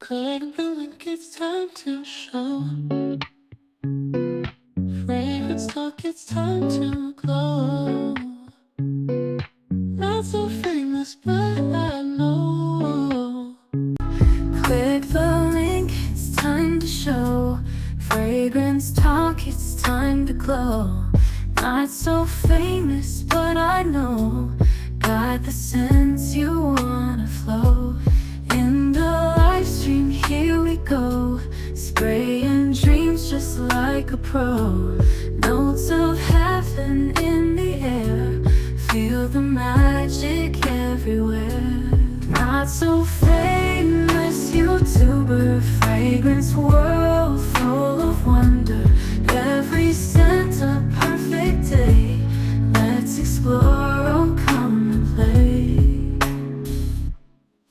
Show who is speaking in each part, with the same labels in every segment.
Speaker 1: Good feeling, it's time to show. Fragrance talk, it's time to glow. Not so famous, but I know. Click the link, it's time to show. Fragrance talk, it's time to glow. Not so famous, but I know. Got the sense you wanna flow. In the live stream, here we go. Spraying dreams just like a pro. Notes of heaven in the air. Feel the magic everywhere. Not so famous YouTuber, fragrance world full of wonder. Every scent a perfect day. Let's explore, oh come and play.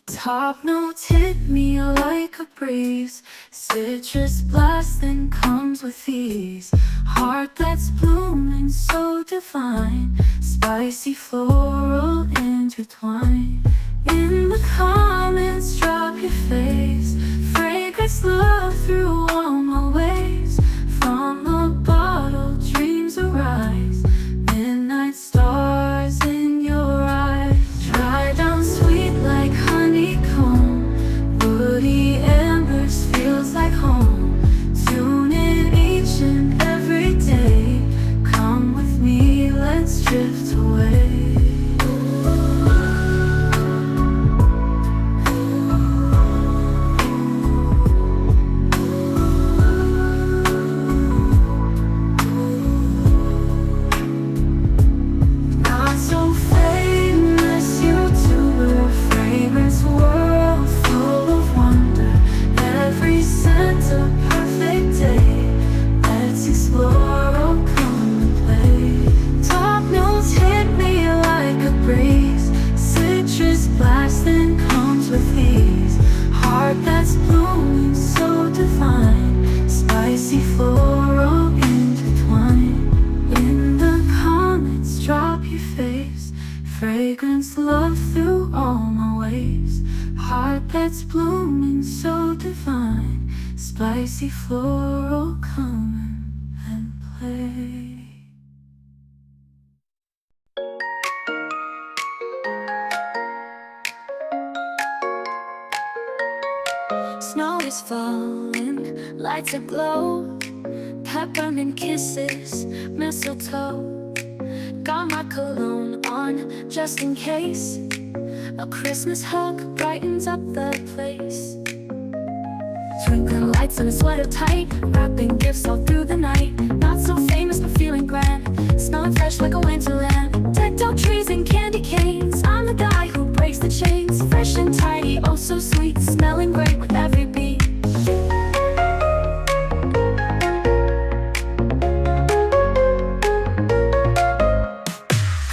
Speaker 1: Top notes hit me like a breeze. Citrus blast then comes with ease. Heart that's blooming so divine. Spicy floral intertwine. In the comments drop your face. Fragrance love through all my ways. From the bottle dreams arise. Midnight stars in your eyes. Dry down sweet like honeycomb. Woody embers feels like home. Tune in each and every day. Come with me, let's drift away. Not so famous YouTuber, fragrance world full of wonder. Every scent a perfect day. Let's explore, oh come and play. Top notes hit me like a breeze. Citrus blast then comes with ease. Heart that's blooming so divine. Spicy floral intertwine. In the comments drop your face. Fragrance love through all my ways. Heart that's blooming so divine. Spicy floral, come and play. Snow is falling, lights aglow. Peppermint kisses, mistletoe. Got my cologne on, just in case. A Christmas hug brightens up the place. Twinkling lights on a sweater tight. Wrapping gifts all through the night. Not so famous but feeling grand. Smelling fresh like a winterland. Decked out trees and candy canes. I'm the guy who breaks the chains. Fresh and tidy, oh so sweet. Smelling great with every beat.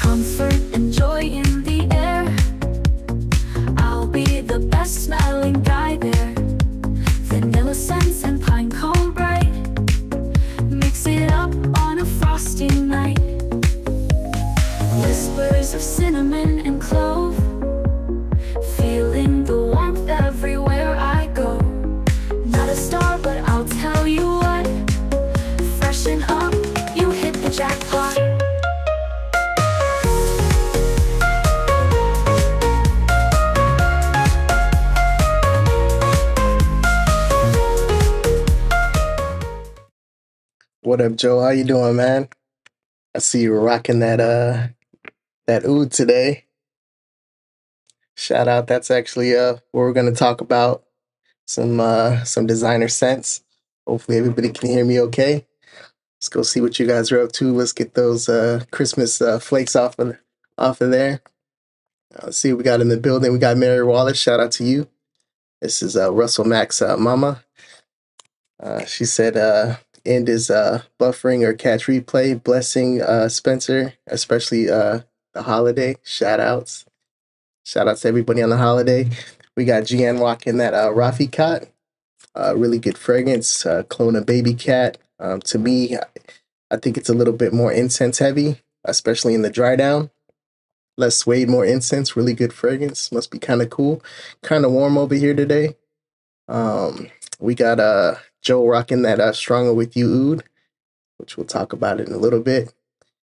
Speaker 1: Comfort and joy in the air. I'll be the best smelling guy there. Vanilla scents and pine cone bright. Mix it up on a frosty night. Whispers of cinnamon and clove. Feeling the warmth everywhere I go. Not a star, but I'll tell you what. Freshen up, you hit the jackpot.
Speaker 2: What up, Joe? How you doing, man? I see you were rocking that oud today. Shout out. That's actually what we're gonna talk about. Some designer scents. Hopefully everybody can hear me okay. Let's go see what you guys are up to. Let's get those Christmas flakes off of there. Let's see what we got in the building. We got Mary Wallace. Shout out to you. This is Russell Mack's mama. She said end is buffering or catch replay. Blessing Spencer, especially the holiday. Shout outs to everybody on the holiday. We got GN rocking that Rafi Cot. Really good fragrance. Clone a baby cat. To me, I think it's a little bit more incense heavy, especially in the dry down. Less suede, more incense. Really good fragrance. Must be kind of cool. Kind of warm over here today. We got Joe rocking that Stronger With You Oud, which we'll talk about in a little bit.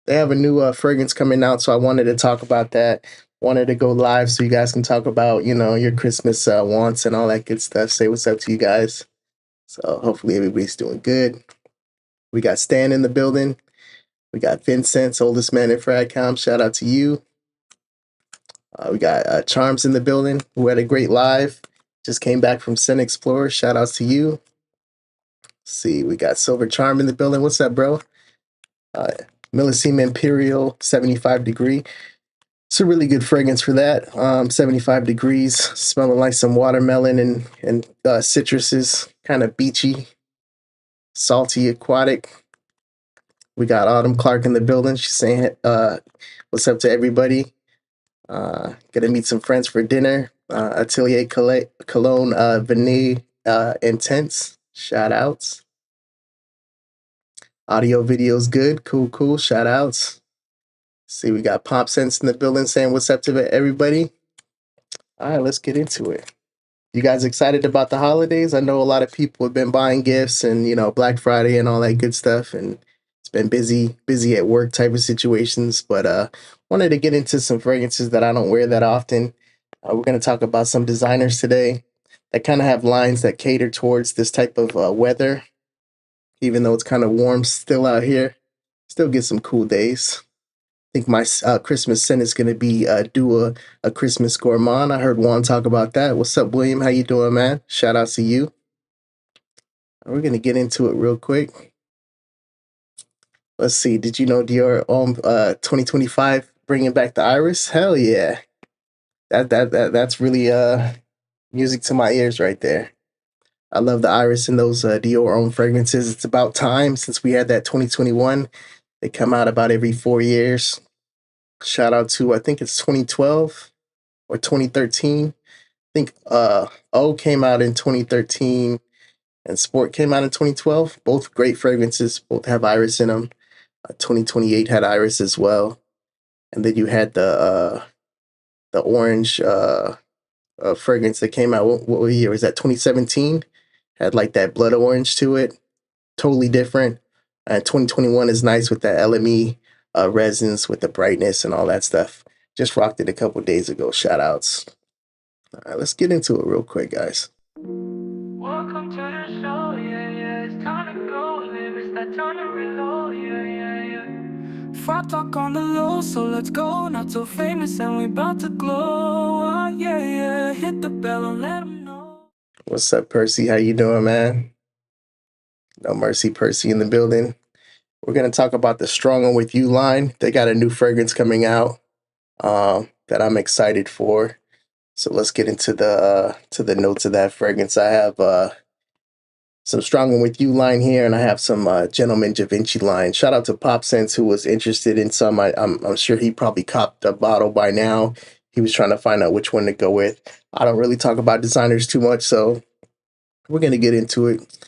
Speaker 2: They have a new fragrance coming out, so I wanted to talk about that. Wanted to go live so you guys can talk about, your Christmas wants and all that good stuff. Say what's up to you guys. So hopefully everybody's doing good. We got Stan in the building. We got Vincent, oldest man in Fragcom. Shout out to you. We got Charms in the building, who had a great live. Just came back from Sin Explorer. Shout outs to you. Let's see, we got Silver Charm in the building. What's up, bro? Millesima Imperial 75 degree. It's a really good fragrance for that. 75 degrees, smelling like some watermelon and citruses, kind of beachy, salty, aquatic. We got Autumn Clark in the building. She's saying, what's up to everybody? Gonna meet some friends for dinner. Atelier Cologne, Vanille Intense. Shout outs. Audio video's good. Cool. Shout outs. See, we got Pop Sense in the building saying what's up to everybody. All right, let's get into it. You guys excited about the holidays? I know a lot of people have been buying gifts and, Black Friday and all that good stuff. And it's been busy at work type of situations. But wanted to get into some fragrances that I don't wear that often. We're going to talk about some designers today that kind of have lines that cater towards this type of weather. Even though it's kind of warm still out here, still get some cool days. I think my Christmas scent is going to be do a Christmas gourmand. I heard Juan talk about that. What's up, William? How you doing, man? Shout out to you. We're going to get into it real quick. Let's see. Did you know Dior 2025 bringing back the iris? Hell yeah. That's really music to my ears right there. I love the iris in those Dior own fragrances. It's about time since we had that 2021. They come out about every 4 years. Shout out to, I think it's 2012 or 2013. I think O came out in 2013 and Sport came out in 2012. Both great fragrances. Both have iris in them. 2028 had iris as well. And then you had the orange fragrance that came out. What year was that? 2017. Had like that blood orange to it. Totally different. 2021 is nice with that LME resins with the brightness and all that stuff. Just rocked it a couple days ago. Shout outs. All right, let's get into it real quick, guys.
Speaker 1: Welcome to the show, yeah. It's time to go live. It's that time to reload, yeah. Frog talk on the low, so let's go. Not so famous and we about to glow, yeah. Hit the bell and let them know.
Speaker 2: What's up, Percy? How you doing, man? No Mercy Percy in the building. We're going to talk about the Stronger With You line. They got a new fragrance coming out that I'm excited for. So let's get into the notes of that fragrance. I have some Stronger With You line here, and I have some Gentleman Da Vinci line. Shout out to Pop Sense, who was interested in some. I'm sure he probably copped a bottle by now. He was trying to find out which one to go with. I don't really talk about designers too much, so we're going to get into it.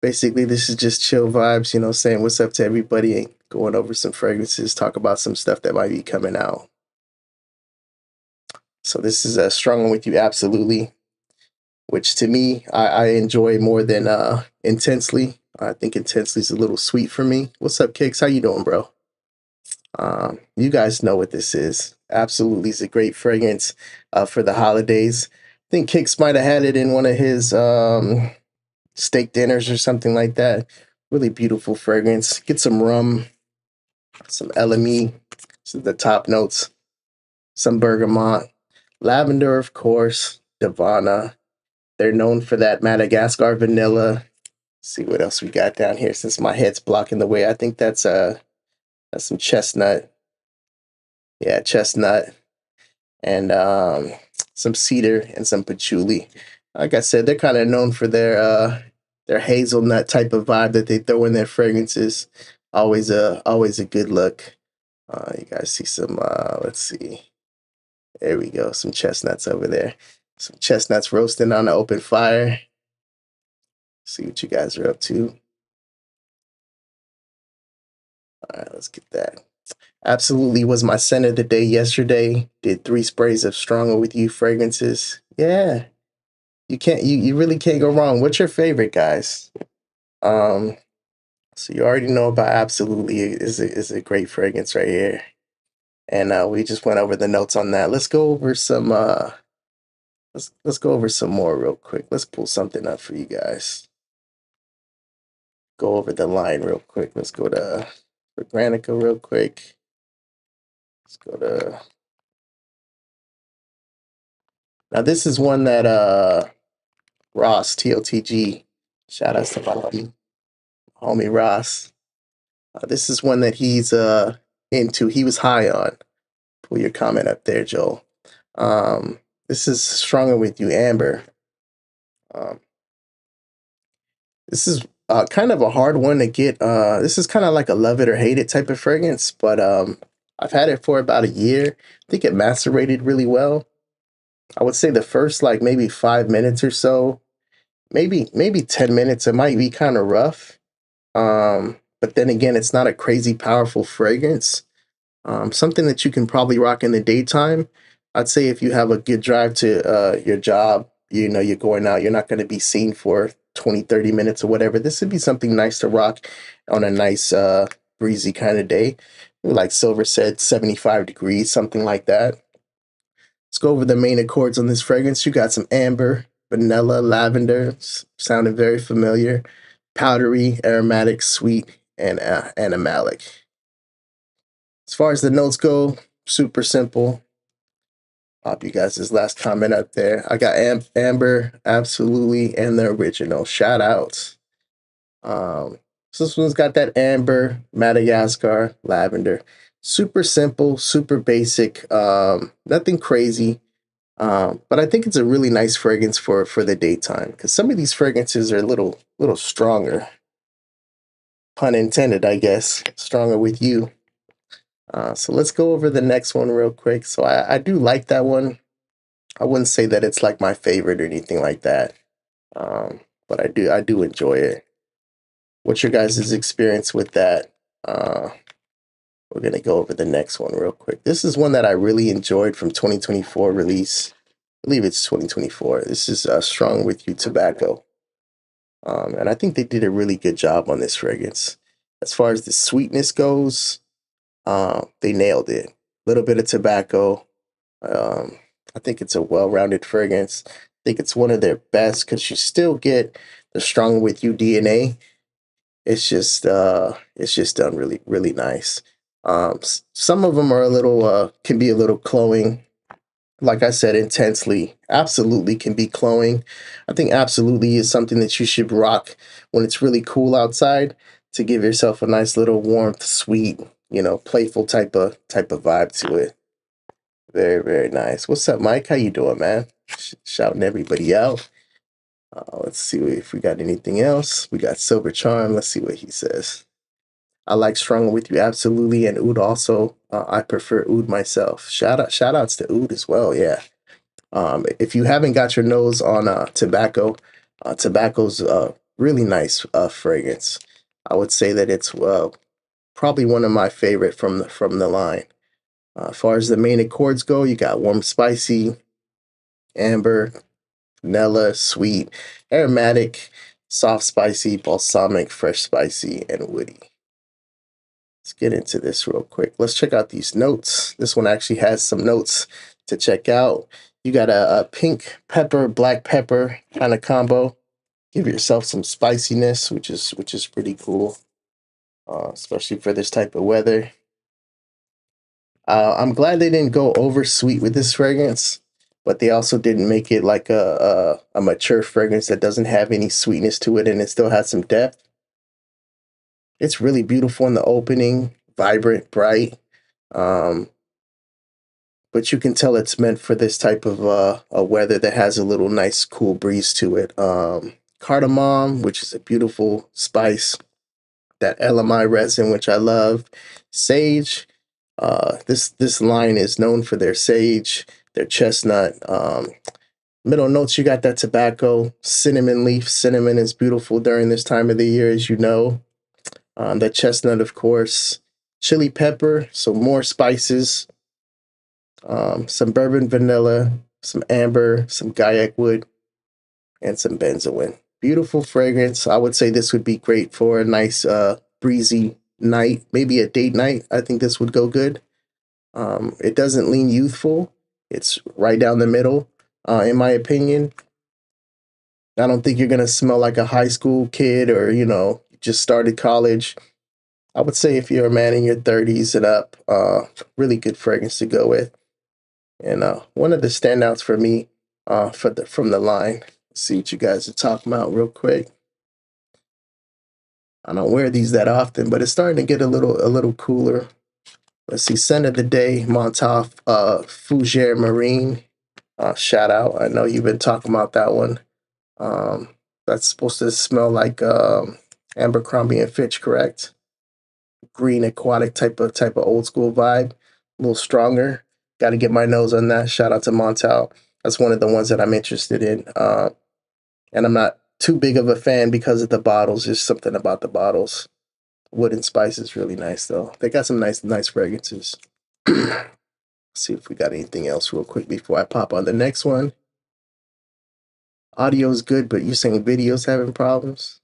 Speaker 2: Basically, this is just chill vibes, saying what's up to everybody and going over some fragrances, talk about some stuff that might be coming out. So this is a Stronger With You Absolutely, which to me, I enjoy more than Intensely. I think Intensely is a little sweet for me. What's up, Kicks? How you doing, bro? You guys know what this is. Absolutely is a great fragrance for the holidays. I think Kicks might have had it in one of his steak dinners or something like that. Really beautiful fragrance. Get some rum, some LME, so the top notes, some bergamot, lavender, of course, Divana. They're known for that Madagascar vanilla. Let's see what else we got down here since my head's blocking the way. I think that's some chestnut. Yeah, chestnut. And some cedar and some patchouli. Like I said, they're kind of known for their hazelnut type of vibe that they throw in their fragrances. Always a good look. You guys see some, let's see. There we go. Some chestnuts over there. Some chestnuts roasting on an open fire. See what you guys are up to. All right, let's get that. Absolutely was my scent of the day yesterday. Did 3 sprays of Stronger With You fragrances. Yeah. you really can't go wrong. What's your favorite, guys? So you already know about Absolutely is a great fragrance right here. And we just went over the notes on that. Let's go over some let's go over some more real quick. Let's pull something up for you guys. Go over the line real quick. Let's go to Granica real quick. Let's go to now this is one that Ross TOTG. Shout outs to my homie Ross. This is one that he's into. He was high on. Pull your comment up there, Joel. This is Stronger With You, Amber. This is kind of a hard one to get. This is kind of like a love it or hate it type of fragrance, but I've had it for about a year. I think it macerated really well. I would say the first like maybe 5 minutes or so, maybe 10 minutes, it might be kind of rough. But then again, it's not a crazy powerful fragrance. Something that you can probably rock in the daytime. I'd say if you have a good drive to your job, you know, you're going out, you're not going to be seen for 20, 30 minutes or whatever. This would be something nice to rock on a nice breezy kind of day. Like Silver said, 75 degrees, something like that. Let's go over the main accords on this fragrance. You got some amber, vanilla, lavender, sounding very familiar, powdery, aromatic, sweet, and animalic. As far as the notes go, super simple. Pop you guys' this last comment up there. I got amber, absolutely, and the original. Shout outs. So this one's got that amber, Madagascar, lavender. Super simple, super basic, nothing crazy. But I think it's a really nice fragrance for the daytime because some of these fragrances are a little stronger. Pun intended, I guess. Stronger with you. So let's go over the next one real quick. So I do like that one. I wouldn't say that it's like my favorite or anything like that. But I do enjoy it. What's your guys' experience with that? We're gonna go over the next one real quick. This is one that I really enjoyed from 2024 release. I believe it's 2024. This is Strong With You Tobacco. And I think they did a really good job on this fragrance. As far as the sweetness goes, they nailed it. A little bit of tobacco. I think it's a well-rounded fragrance. I think it's one of their best because you still get the Strong With You DNA. It's just done really, really nice. Some of them are a little, can be a little cloying. Like I said, intensely, absolutely can be cloying. I think absolutely is something that you should rock when it's really cool outside to give yourself a nice little warmth, sweet, you know, playful type of vibe to it. Very, very nice. What's up, Mike? How you doing, man? Shouting everybody out. Let's see if we got anything else. We got Silver Charm. Let's see what he says. I like Stronger With You, absolutely, and oud also. I prefer oud myself. Shout outs to oud as well. Yeah. If you haven't got your nose on tobacco, tobacco's a really nice fragrance. I would say that it's probably one of my favorite from the line. As far as the main accords go, you got warm, spicy, amber, vanilla, sweet, aromatic, soft, spicy, balsamic, fresh, spicy, and woody. Let's get into this real quick. Let's check out these notes. This one actually has some notes to check out. You got a pink pepper, black pepper kind of combo. Give yourself some spiciness, which is pretty cool, especially for this type of weather. I'm glad they didn't go over sweet with this fragrance, but they also didn't make it like a mature fragrance that doesn't have any sweetness to it and it still has some depth. It's really beautiful in the opening, vibrant, bright, but you can tell it's meant for this type of a weather that has a little nice cool breeze to it. Cardamom, which is a beautiful spice, that LMI resin, which I love, sage. This line is known for their sage, their chestnut. Middle notes, you got that tobacco, cinnamon leaf. Cinnamon is beautiful during this time of the year, as you know. The chestnut, of course, chili pepper, so more spices, some bourbon vanilla, some amber, some gaiac wood. and some benzoin. Beautiful fragrance. I would say this would be great for a nice breezy night, maybe a date night. I think this would go good. It doesn't lean youthful. It's right down the middle, in my opinion. I don't think you're gonna smell like a high school kid or just started college. I would say if you're a man in your 30s and up, really good fragrance to go with. And one of the standouts for me, from the line. Let's see what you guys are talking about real quick. I don't wear these that often, but it's starting to get a little cooler. Let's see, scent of the day, Montauf Fougere Marine. Shout out. I know you've been talking about that one. That's supposed to smell like Abercrombie and Fitch, correct? Green aquatic type of old school vibe, a little stronger. Got to get my nose on that. Shout out to Montauf. That's one of the ones that I'm interested in. And I'm not too big of a fan because of the bottles. There's something about the bottles. Wood and Spice is really nice though. They got some nice fragrances. See if we got anything else real quick before I pop on the next one. Audio's good, but you're saying video's having problems?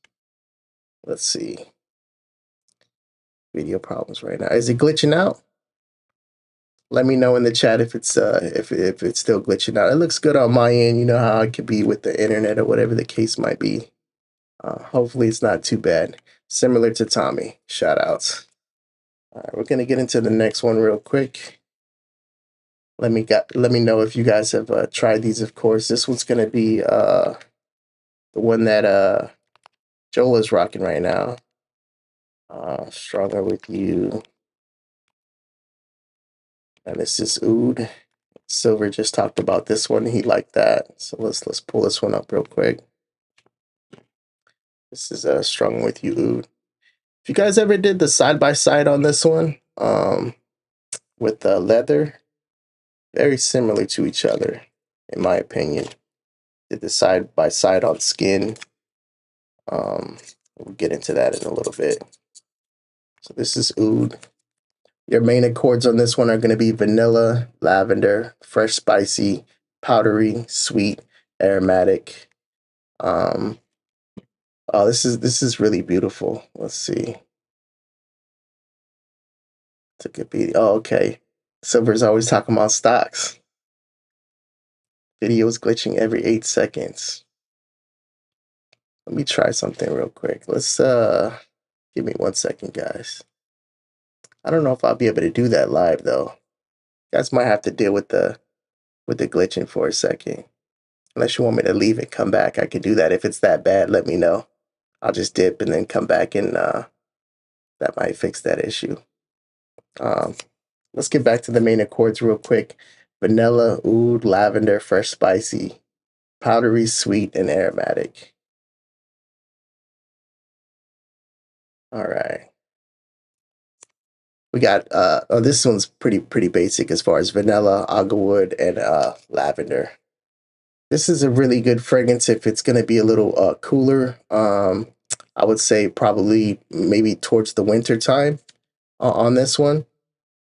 Speaker 2: Let's see. Video problems right now. Is it glitching out? Let me know in the chat if it's if it's still glitching out. It looks good on my end. You know how it could be with the internet or whatever the case might be. Hopefully it's not too bad. Similar to Tommy. Shout outs. All right, we're gonna get into the next one real quick. Let me know if you guys have tried these. Of course, this one's gonna be the one that Joel is rocking right now. Stronger with you. And this is Oud. Silver just talked about this one. He liked that. So let's pull this one up real quick. This is Strong with You Oud. If you guys ever did the side-by-side on this one, with the leather, very similar to each other, in my opinion. Did the side-by-side on skin. We'll get into that in a little bit. So this is Oud. Your main accords on this one are going to be vanilla, lavender, fresh spicy, powdery, sweet, aromatic. Oh, this is really beautiful. Let's see. Took a beat. Oh, okay. Silver's always talking about stocks. Videos glitching every 8 seconds. Let me try something real quick. Let's give me 1 second, guys. I don't know if I'll be able to do that live though. You guys might have to deal with the glitching for a second. Unless you want me to leave and come back, I could do that. If it's that bad, let me know. I'll just dip and then come back, and that might fix that issue. Let's get back to the main accords real quick. Vanilla, oud, lavender, fresh spicy, powdery, sweet, and aromatic. All right. We got oh, this one's pretty basic as far as vanilla, agarwood, and lavender. This is a really good fragrance if it's going to be a little cooler. I would say probably maybe towards the winter time on this one.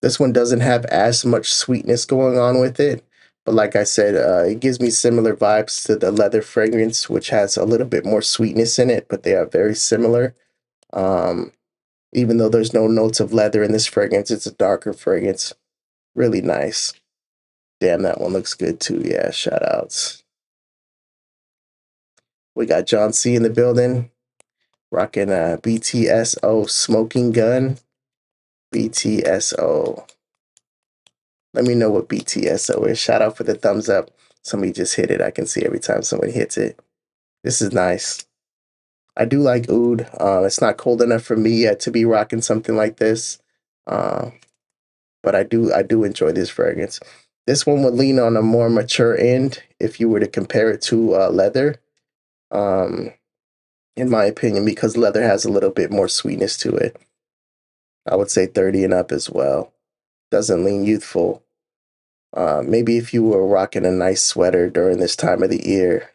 Speaker 2: This one doesn't have as much sweetness going on with it. But like I said, it gives me similar vibes to the leather fragrance, which has a little bit more sweetness in it, but they are very similar. Even though there's no notes of leather in this fragrance, it's a darker fragrance. Really nice. Damn, that one looks good too. Yeah, shout outs. We got John C in the building. Rocking BTSO Smoking Gun. BTSO. Let me know what BTSO is. Shout out for the thumbs up. Somebody just hit it. I can see every time somebody hits it. This is nice. I do like oud. It's not cold enough for me yet to be rocking something like this. But I do enjoy this fragrance. This one would lean on a more mature end if you were to compare it to leather. In my opinion, because leather has a little bit more sweetness to it. I would say 30 and up as well. Doesn't lean youthful. Maybe if you were rocking a nice sweater during this time of the year,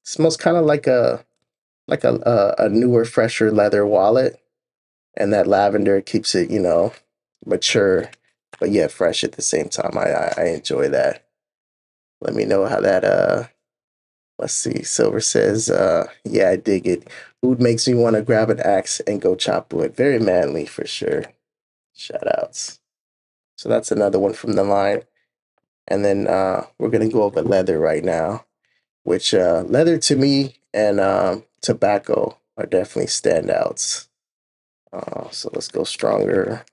Speaker 2: smells kind of like a newer, fresher leather wallet, and that lavender keeps it, mature, but yet fresh at the same time. I enjoy that. Let me know how that Let's see. Silver says, yeah, I dig it. Food makes me want to grab an axe and go chop wood. Very manly for sure. Shout outs. So that's another one from the line. And then we're going to go over leather right now, which leather to me and tobacco are definitely standouts. So let's go stronger.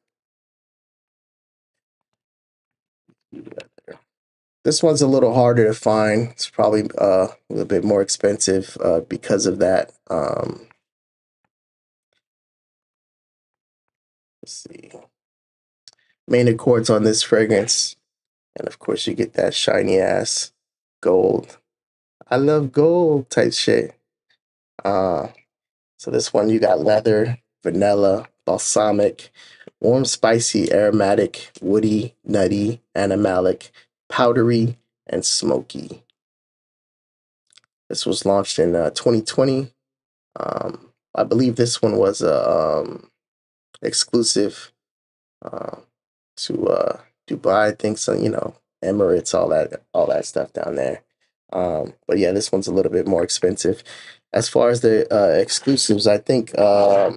Speaker 2: This one's a little harder to find. It's probably a little bit more expensive because of that. Let's see. Main accords on this fragrance. And of course, you get that shiny ass gold. I love gold type shit. So this one, you got leather, vanilla, balsamic, warm, spicy, aromatic, woody, nutty, animalic, powdery, and smoky. This was launched in 2020. I believe this one was exclusive uh, to Dubai. I think so. Emirates, all that stuff down there. But yeah, this one's a little bit more expensive. As far as the exclusives, I think I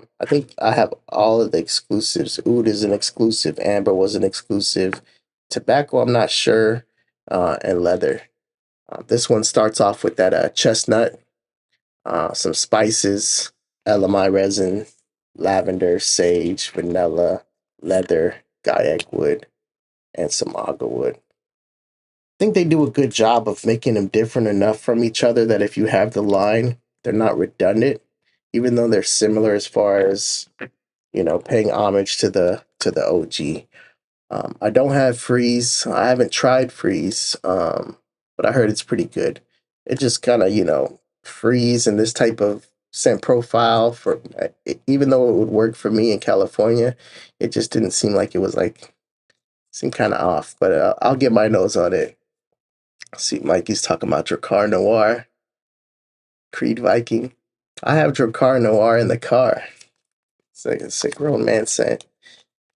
Speaker 2: have all of the exclusives. Oud is an exclusive. Amber was an exclusive. Tobacco, I'm not sure. And leather. This one starts off with that chestnut, some spices, LMI resin, lavender, sage, vanilla, leather, gaiac wood, and some agar wood. I think they do a good job of making them different enough from each other that if you have the line, they're not redundant, even though they're similar as far as paying homage to the OG. I don't have freeze. I haven't tried freeze, but I heard it's pretty good. It just kind of freeze and this type of scent profile for even though it would work for me in California, it just didn't seem like it was like seemed kind of off. But I'll get my nose on it. See, Mikey's talking about Drakkar Noir, Creed Viking. I have Drakkar Noir in the car. It's a grown man scent.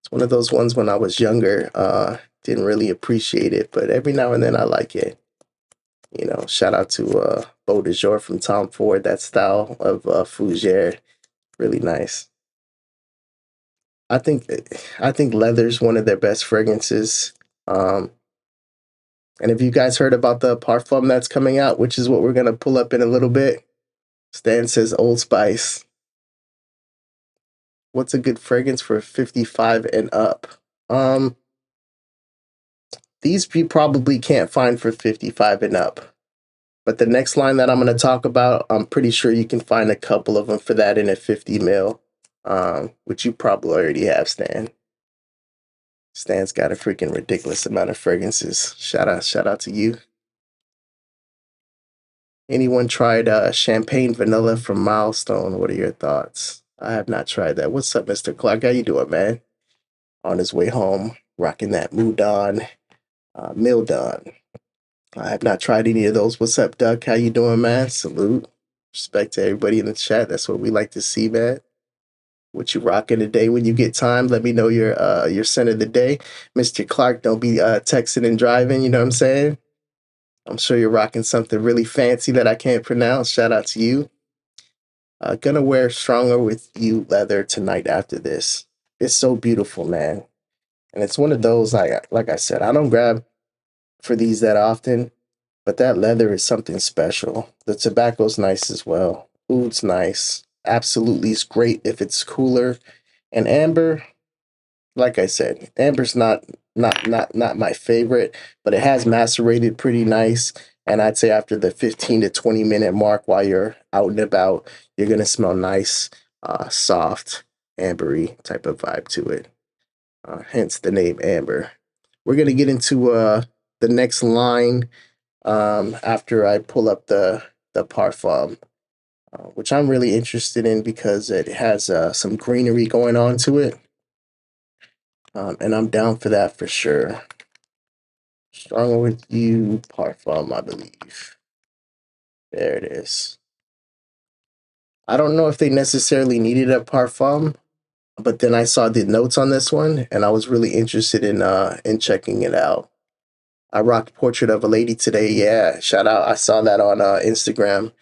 Speaker 2: It's one of those ones when I was younger, didn't really appreciate it, but every now and then I like it. Shout out to Beau de Jour from Tom Ford. That style of fougere, really nice. I think leather's one of their best fragrances. And if you guys heard about the parfum that's coming out, which is what we're gonna pull up in a little bit, Stan says Old Spice. What's a good fragrance for 55 and up? These you probably can't find for 55 and up. But the next line that I'm going to talk about, I'm pretty sure you can find a couple of them for that in a 50 mil, which you probably already have, Stan. Stan's got a freaking ridiculous amount of fragrances. Shout out to you. Anyone tried champagne vanilla from Milestone? What are your thoughts? I have not tried that. What's up, Mr. Clark? How you doing, man? On his way home, rocking that Moudon, Mildon. I have not tried any of those. What's up, Doug? How you doing, man? Salute. Respect to everybody in the chat. That's what we like to see, man. What you rocking today when you get time? Let me know your scent of the day. Mr. Clark, don't be texting and driving, you know what I'm saying? I'm sure you're rocking something really fancy that I can't pronounce. Shout out to you. Gonna wear Stronger with You leather tonight after this. It's so beautiful, man. And it's one of those, like I said, I don't grab for these that often, but that leather is something special. The tobacco's nice as well. Oud's nice. Absolutely is great if it's cooler. And amber, like I said, amber's not my favorite, but it has macerated pretty nice. And I'd say after the 15 to 20 minute mark while you're out and about, you're gonna smell nice, soft, ambery type of vibe to it. Hence the name Amber. We're gonna get into the next line after I pull up the parfum, which I'm really interested in because it has some greenery going on to it, and I'm down for that for sure. Stronger with You parfum, I believe. There it is. I don't know if they necessarily needed a parfum, but then I saw the notes on this one, and I was really interested in checking it out. I rocked Portrait of a Lady today. Yeah, shout out. I saw that on Instagram.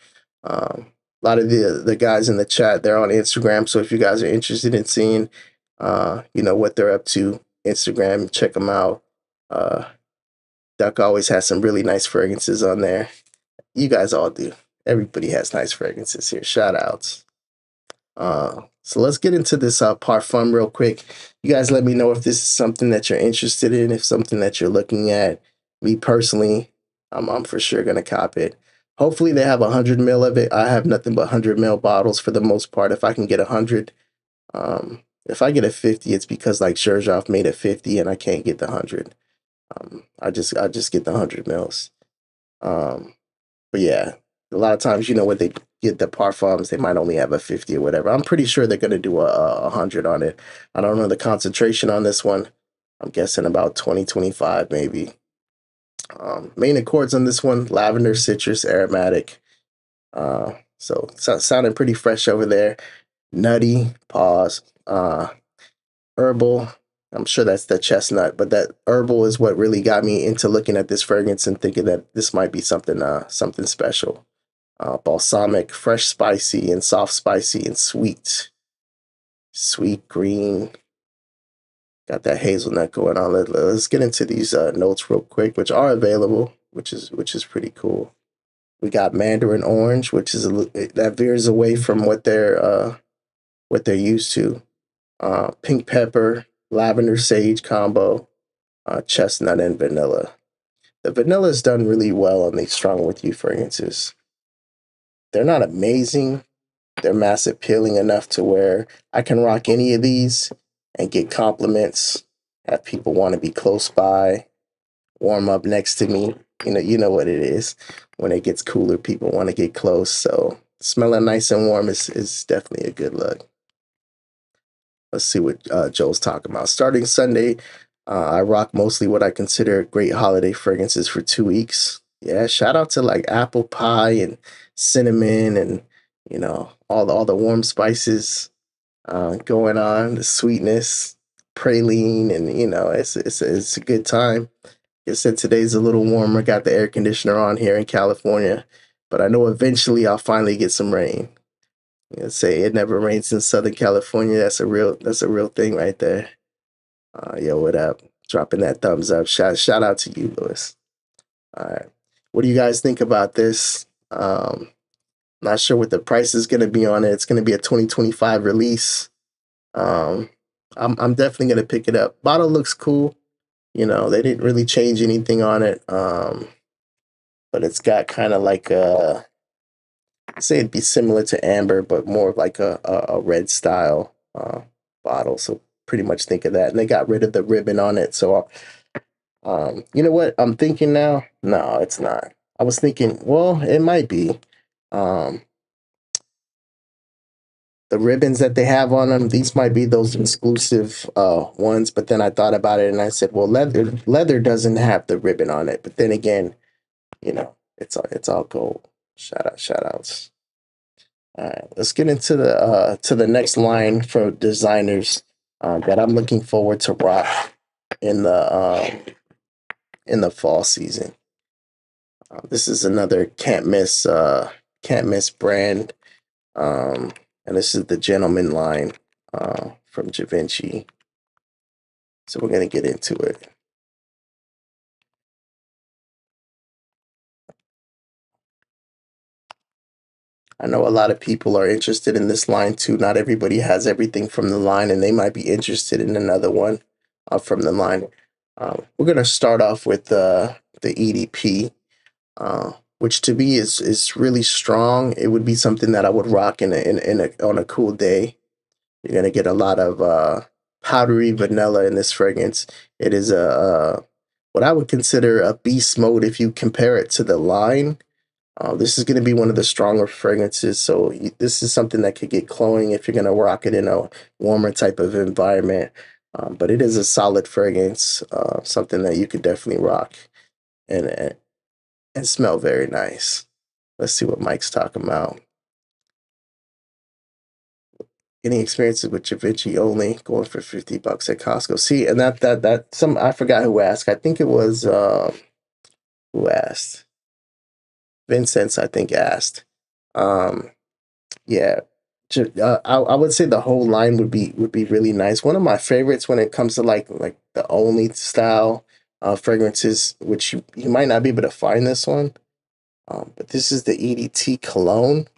Speaker 2: A lot of the guys in the chat, they're on Instagram. So if you guys are interested in seeing, what they're up to, Instagram, check them out. Duck always has some really nice fragrances on there. You guys all do. Everybody has nice fragrances here. Shout outs. So let's get into this parfum real quick. You guys let me know if this is something that you're interested in, if something that you're looking at. Me personally, I'm for sure gonna cop it. Hopefully they have 100 ml of it. I have nothing but 100 ml bottles for the most part. If I can get 100, if I get a 50, it's because like Xerjoff made a 50 and I can't get the 100. I just get the 100 mls. But yeah, a lot of times, when they get the parfums, they might only have a 50 or whatever. I'm pretty sure they're going to do a 100 on it. I don't know the concentration on this one. I'm guessing about 20, 25 maybe. Main accords on this one, lavender, citrus, aromatic. So sounding pretty fresh over there. Nutty, pause. Herbal. I'm sure that's the chestnut, but that herbal is what really got me into looking at this fragrance and thinking that this might be something special. Balsamic, fresh spicy, and soft spicy, and sweet. Sweet green. Got that hazelnut going on. Let's get into these notes real quick, which are available, which is pretty cool. We got mandarin orange, which is that veers away from what they're used to. Pink pepper, lavender sage combo, chestnut and vanilla. The vanilla is done really well on these strong with you fragrances. They're not amazing. They're mass appealing enough to where I can rock any of these and get compliments, have people want to be close by, warm up next to me. You know what it is. When it gets cooler, people want to get close. So smelling nice and warm is definitely a good look. Let's see what Joel's talking about. Starting Sunday, I rock mostly what I consider great holiday fragrances for 2 weeks. Yeah, shout out to like apple pie and cinnamon and all the warm spices going on, the sweetness, praline, and it's a good time. Like I said, today's a little warmer. Got the air conditioner on here in California, but I know eventually I'll finally get some rain. Say it never rains in Southern California. That's a real thing right there. Yo, what up? Dropping that thumbs up. Shout out to you, Lewis. All right. What do you guys think about this? Not sure what the price is going to be on it. It's going to be a 2025 release. I'm definitely going to pick it up. Bottle looks cool. They didn't really change anything on it. But it's got kind of like say it'd be similar to amber, but more of like a red style bottle. So pretty much think of that. And they got rid of the ribbon on it. So, you know what I'm thinking now? No, it's not. I was thinking, well, it might be. The ribbons that they have on them, these might be those exclusive ones. But then I thought about it and I said, well, leather doesn't have the ribbon on it. But then again, it's all gold. Shout outs. All right, let's get into the next line for designers that I'm looking forward to rock in the fall season. This is another can't miss brand, and this is the Gentleman line from Givenchy. So we're gonna get into it. I know a lot of people are interested in this line too. Not everybody has everything from the line, and they might be interested in another one from the line. We're gonna start off with the EDP, which to me is really strong. It would be something that I would rock on a cool day. You're gonna get a lot of powdery vanilla in this fragrance. It is what I would consider a beast mode if you compare it to the line. This is going to be one of the stronger fragrances, so this is something that could get cloying if you're going to rock it in a warmer type of environment. But it is a solid fragrance, something that you could definitely rock and smell very nice. Let's see what Mike's talking about. Any experiences with Givenchy only going for $50 at Costco? See, and that some I forgot who asked. I think it was Who asked? Vincent, I think, asked. Yeah, I would say the whole line would be really nice. One of my favorites when it comes to like the only style fragrances, which you might not be able to find this one, but this is the EDT cologne.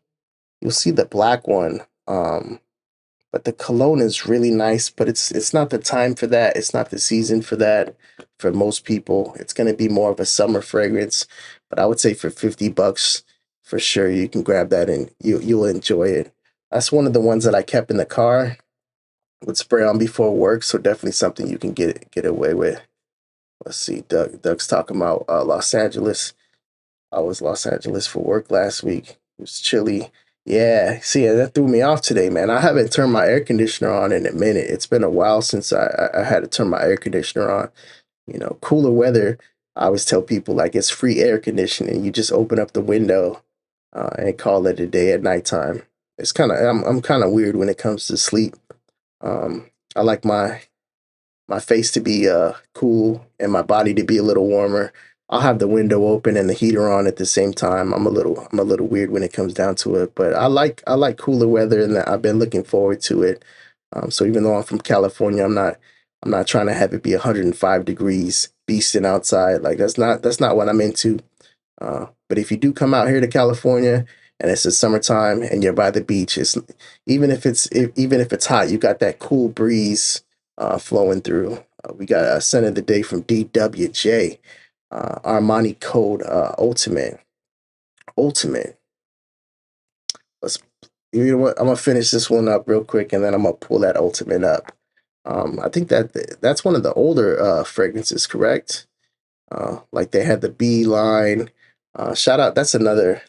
Speaker 2: You'll see the black one, but the cologne is really nice. But it's not the time for that. It's not the season for that. For most people, it's going to be more of a summer fragrance. But I would say for $50, for sure, you can grab that and you'll enjoy it. That's one of the ones that I kept in the car, would spray on before work. So definitely something you can get away with. Let's see, Doug's talking about Los Angeles. I was Los Angeles for work last week. It was chilly. Yeah, see, that threw me off today, man. I haven't turned my air conditioner on in a minute. It's been a while since I had to turn my air conditioner on. Cooler weather, I always tell people like it's free air conditioning. You just open up the window and call it a day at nighttime. It's I'm kind of weird when it comes to sleep. I like my face to be cool and my body to be a little warmer. I'll have the window open and the heater on at the same time. I'm a little weird when it comes down to it, but I like cooler weather and I've been looking forward to it. So even though I'm from California, I'm not trying to have it be 105 degrees beasting outside. Like that's not what I'm into. But if you do come out here to California and it's the summertime and you're by the beach, it's even if it's hot, you got that cool breeze flowing through. We got a scent of the day from DWJ, Armani Code Ultimate. Ultimate. Let's. You know what? I'm gonna finish this one up real quick, and then I'm gonna pull that Ultimate up. I think that's one of the older fragrances, correct? Like they had the B line. Shout out. That's another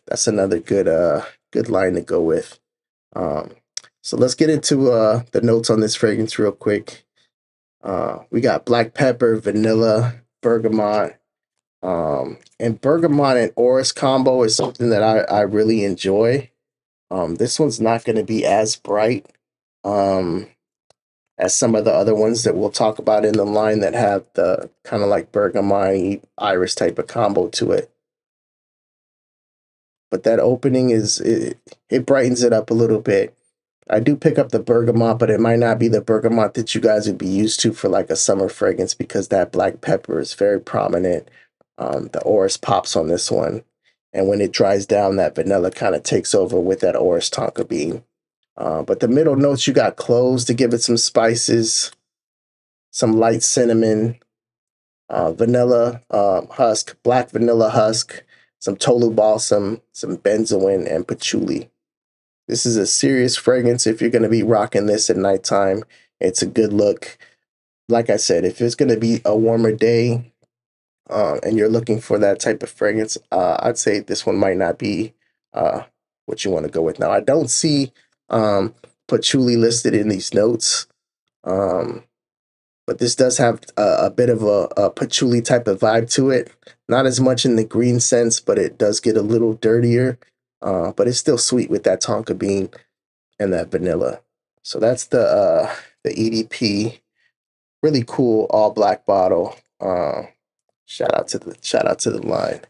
Speaker 2: good line to go with. Um, so let's get into the notes on this fragrance real quick. We got black pepper, vanilla, bergamot. And bergamot and orris combo is something that I really enjoy. This one's not going to be as bright um, as some of the other ones that we'll talk about in the line that have the kind of like bergamot iris type of combo to it. But that opening it brightens it up a little bit. I do pick up the bergamot, but it might not be the bergamot that you guys would be used to for like a summer fragrance because that black pepper is very prominent. The orris pops on this one. And when it dries down, that vanilla kind of takes over with that orris tonka bean. But the middle notes, you got cloves to give it some spices, some light cinnamon, vanilla husk, black vanilla husk, some tolu balsam, some benzoin, and patchouli. This is a serious fragrance if you're going to be rocking this at nighttime. It's a good look. Like I said, if it's going to be a warmer day and you're looking for that type of fragrance, I'd say this one might not be what you want to go with. Now, I don't see patchouli listed in these notes, but this does have a bit of a patchouli type of vibe to it. Not as much in the green sense, but it does get a little dirtier. But it's still sweet with that tonka bean and that vanilla. So that's the EDP. Really cool all black bottle. Shout out to the line.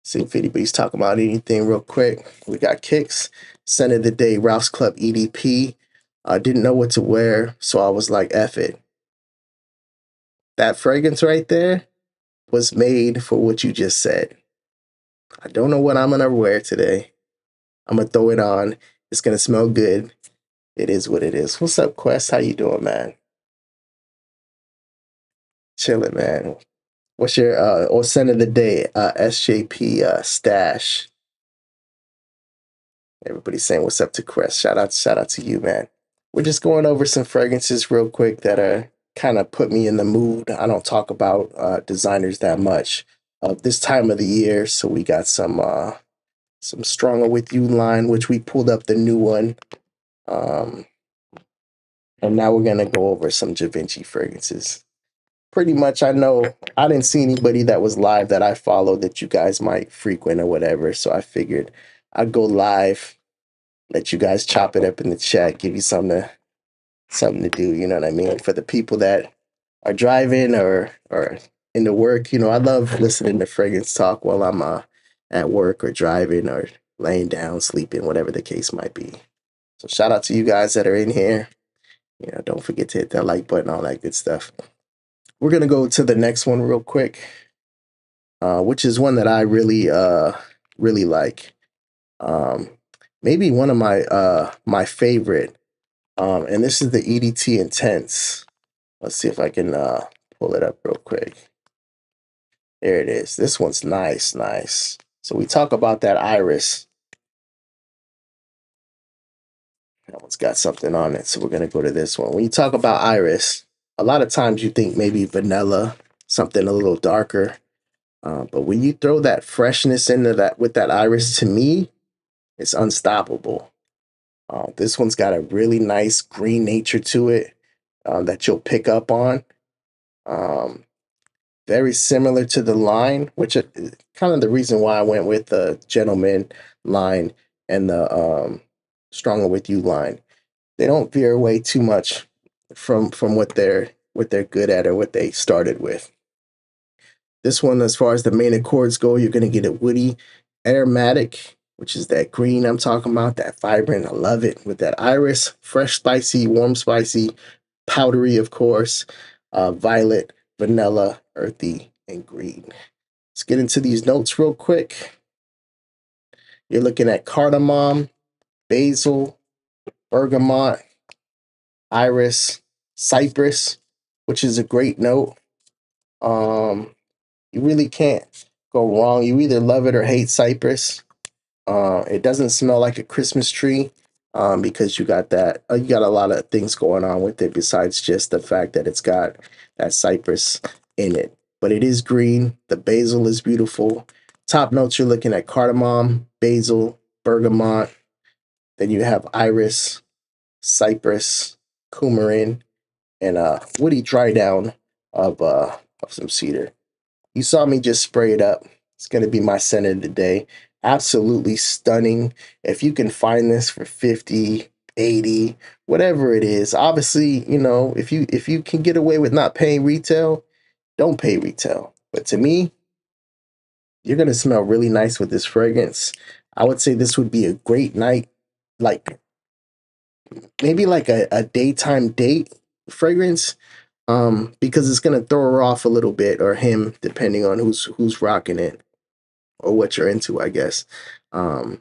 Speaker 2: See if anybody's talking about anything real quick. We got kicks. Scent of the day, Ralph's Club EDP. I didn't know what to wear, so I was like, F it. That fragrance right there was made for what you just said. I don't know what I'm gonna wear today. I'm gonna throw it on. It's gonna smell good. It is what it is. What's up, Quest? How you doing, man? Chilling, man. What's your or scent of the day? SJP stash. Everybody's saying what's up to Quest. Shout out to you, man. We're just going over some fragrances real quick that are kind of put me in the mood. I don't talk about designers that much this time of the year, so we got some Stronger With You line, which we pulled up the new one. And now we're gonna go over some Givenchy fragrances. Pretty much, I know I didn't see anybody that was live that I follow that you guys might frequent or whatever, so I figured I'd go live, let you guys chop it up in the chat, give you something to do. You know what I mean? For the people that are driving or into work. You know, I love listening to fragrance talk while I'm at work or driving or laying down, sleeping, whatever the case might be. So shout out to you guys that are in here. You know, don't forget to hit that like button, all that good stuff. We're gonna go to the next one real quick, which is one that I really like. Um, maybe one of my favorite. And this is the EDT Intense. Let's see if I can pull it up real quick. There it is. This one's nice. So we talk about that iris. That one's got something on it, so we're gonna go to this one. When you talk about iris, a lot of times you think maybe vanilla, something a little darker. But when you throw that freshness into that with that iris, to me, it's unstoppable. This one's got a really nice green nature to it that you'll pick up on. Very similar to the line, which is kind of the reason why I went with the Gentleman line and the Stronger With You line. They don't veer away too much from what they're good at or what they started with. This one, as far as the main accords go, you're going to get a woody, aromatic, which is that green I'm talking about, that vibrant. I love it. With that iris, fresh, spicy, warm, spicy, powdery, of course, violet, vanilla, earthy, and green. Let's get into these notes real quick. You're looking at cardamom, basil, bergamot, iris, cypress, which is a great note. You really can't go wrong. You either love it or hate cypress. It doesn't smell like a Christmas tree because you got that. You got a lot of things going on with it besides just the fact that it's got that cypress in it. But it is green. The basil is beautiful. Top notes, you're looking at cardamom, basil, bergamot. Then you have iris, cypress, coumarin, and a woody dry down of some cedar. You saw me just spray it up. It's going to be my scent of the day. Absolutely stunning. If you can find this for 50, 80, whatever it is. Obviously, you know, if you can get away with not paying retail, don't pay retail. But to me, you're going to smell really nice with this fragrance. I would say this would be a great night, like maybe like a daytime date fragrance. Because it's gonna throw her off a little bit, or him, depending on who's rocking it or what you're into, I guess. But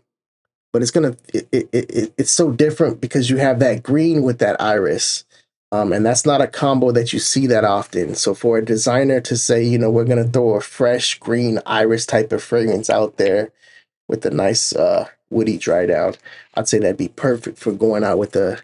Speaker 2: it's so different because you have that green with that iris, and that's not a combo that you see that often. So for a designer to say, you know, we're gonna throw a fresh green iris type of fragrance out there with a nice woody dry down, I'd say that'd be perfect for going out with a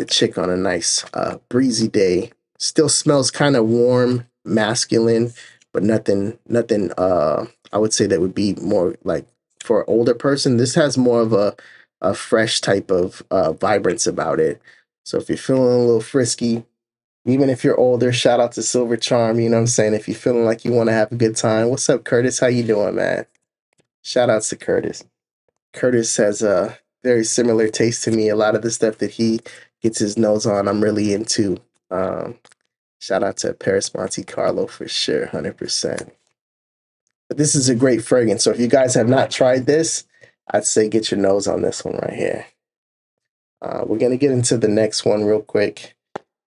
Speaker 2: chick on a nice breezy day. Still smells kind of warm, masculine, but nothing I would say that would be more like for an older person. This has more of a fresh type of vibrance about it. So if you're feeling a little frisky, even if you're older, shout out to Silver Charm, you know what I'm saying? If you're feeling like you want to have a good time. What's up, Curtis? How you doing, man? Shout outs to Curtis. Curtis has a very similar taste to me. A lot of the stuff that he gets his nose on, I'm really into. Shout out to Paris Monte Carlo for sure, 100%. But this is a great fragrance. So if you guys have not tried this, I'd say get your nose on this one right here. We're going to get into the next one real quick,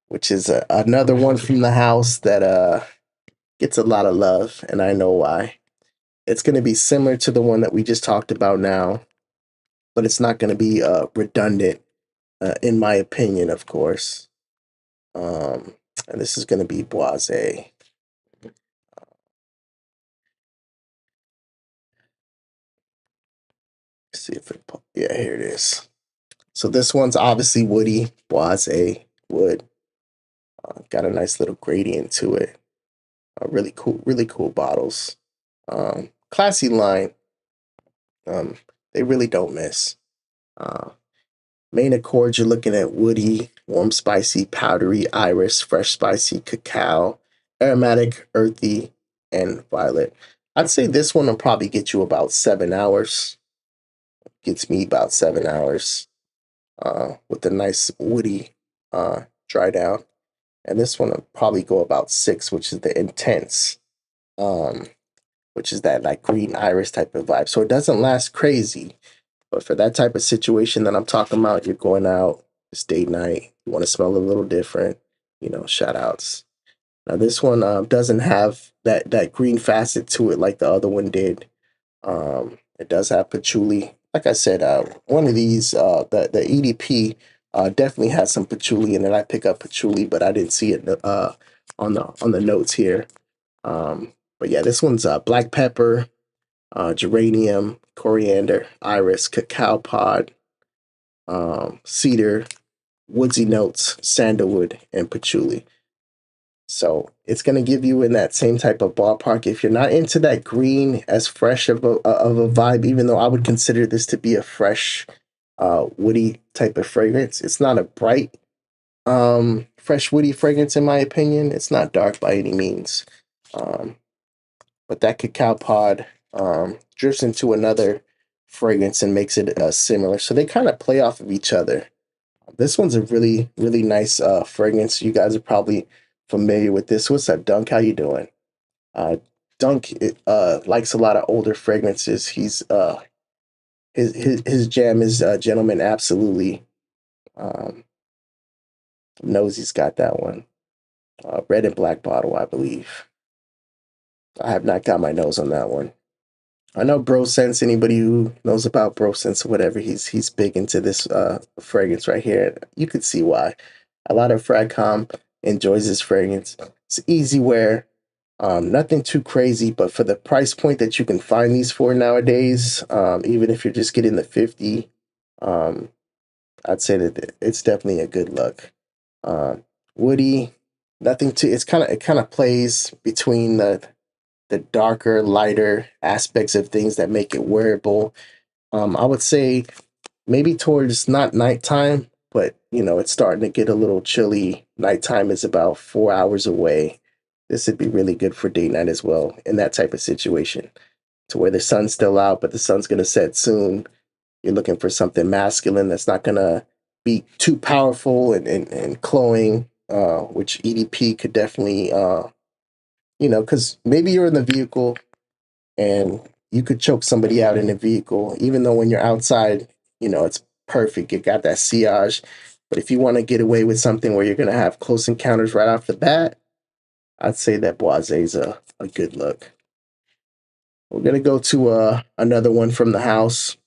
Speaker 2: which is another one from the house that gets a lot of love, and I know why. It's going to be similar to the one that we just talked about now, but it's not going to be redundant, in my opinion, of course. And this is going to be Boise. Let's see if it, yeah, here it is. So this one's obviously woody, Boise, wood. Got a nice little gradient to it. Really cool bottles. Classy line. They really don't miss. Main accords, you're looking at woody, warm, spicy, powdery, iris, fresh, spicy, cacao, aromatic, earthy, and violet. I'd say this one will probably get you about 7 hours. Gets me about 7 hours with a nice woody dry down. And this one will probably go about 6, which is the intense. which is that like green iris type of vibe. So it doesn't last crazy, but for that type of situation that I'm talking about, you're going out, it's date night, you want to smell a little different, shout outs. Now this one doesn't have that green facet to it like the other one did. It does have patchouli. Like I said, one of these, the EDP, definitely has some patchouli in it. I pick up patchouli, but I didn't see it on the notes here. But yeah, this one's black pepper, geranium, coriander, iris, cacao pod, cedar, woodsy notes, sandalwood, and patchouli. So it's going to give you in that same type of ballpark. If you're not into that green as fresh of a vibe, even though I would consider this to be a fresh, woody type of fragrance, it's not a bright, fresh woody fragrance in my opinion. It's not dark by any means. But that cacao pod drifts into another fragrance and makes it similar. So they kind of play off of each other. This one's a really, really nice fragrance. You guys are probably familiar with this. What's up, Dunk? How you doing? Uh, Dunk likes a lot of older fragrances. His jam is Gentleman Absolutely. Um, knows he's got that one. Red and black bottle, I believe. I have not got my nose on that one. I know Bro Sense. Anybody who knows about Bro Sense or whatever, he's big into this fragrance right here. You could see why. A lot of Fragcom enjoys this fragrance. It's easy wear, nothing too crazy, but for the price point that you can find these for nowadays, even if you're just getting the 50, um, I'd say that it's definitely a good look. Woody, nothing too. It kind of plays between the darker, lighter aspects of things that make it wearable. I would say maybe towards not nighttime, but it's starting to get a little chilly. Nighttime is about 4 hours away. This would be really good for date night as well in that type of situation, to where the sun's still out, but the sun's gonna set soon. You're looking for something masculine that's not gonna be too powerful and cloying, which EDP could definitely, because maybe you're in the vehicle and you could choke somebody out in a vehicle, even though when you're outside, it's perfect. You got that sillage. But if you want to get away with something where you're going to have close encounters right off the bat, I'd say that Boise is a good look. We're going to go to another one from the house,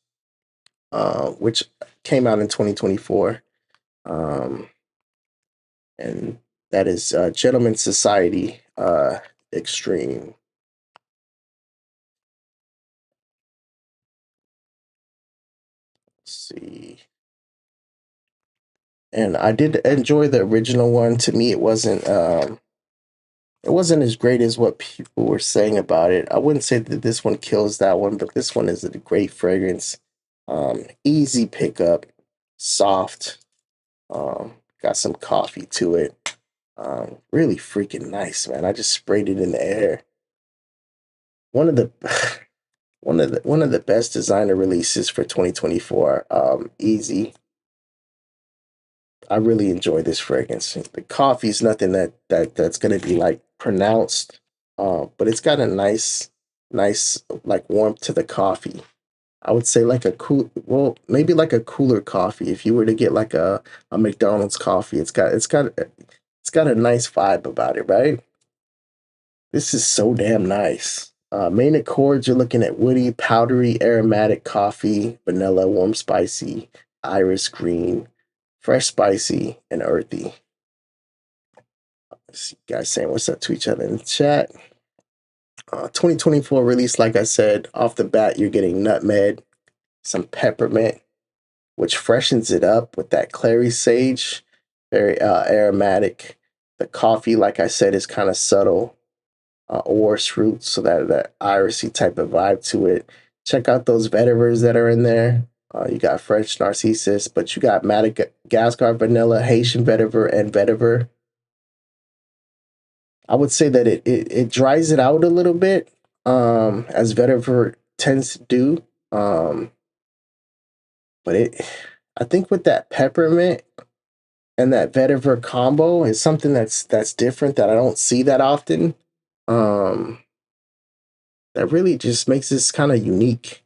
Speaker 2: which came out in 2024. And that is Gentleman Society Extreme. Let's see. And I did enjoy the original one. To me, it wasn't as great as what people were saying about it. I wouldn't say that this one kills that one, but this one is a great fragrance. Easy pickup, soft, got some coffee to it. Really freaking nice, man. I just sprayed it in the air. One of the one of the best designer releases for 2024. Easy. I really enjoy this fragrance. The coffee is nothing that's gonna be like pronounced, but it's got a nice like warmth to the coffee. I would say like maybe like a cooler coffee. If you were to get like a McDonald's coffee, it's got a nice vibe about it, right? This is so damn nice. Main accords, you're looking at woody, powdery, aromatic coffee, vanilla, warm, spicy, iris green, fresh, spicy, and earthy. See you guys saying what's up to each other in the chat. 2024 release, like I said, off the bat, you're getting nutmeg, some peppermint, which freshens it up with that clary sage, very aromatic. The coffee, like I said, is kind of subtle, orris fruit, so that irisy type of vibe to it. Check out those vetivers that are in there. You got French Narcissus, but you got Madagascar vanilla, Haitian vetiver, and vetiver. I would say that it dries it out a little bit, as vetiver tends to do. But I think with that peppermint and that vetiver combo is something that's different that I don't see that often. Um, that really just makes this kind of unique.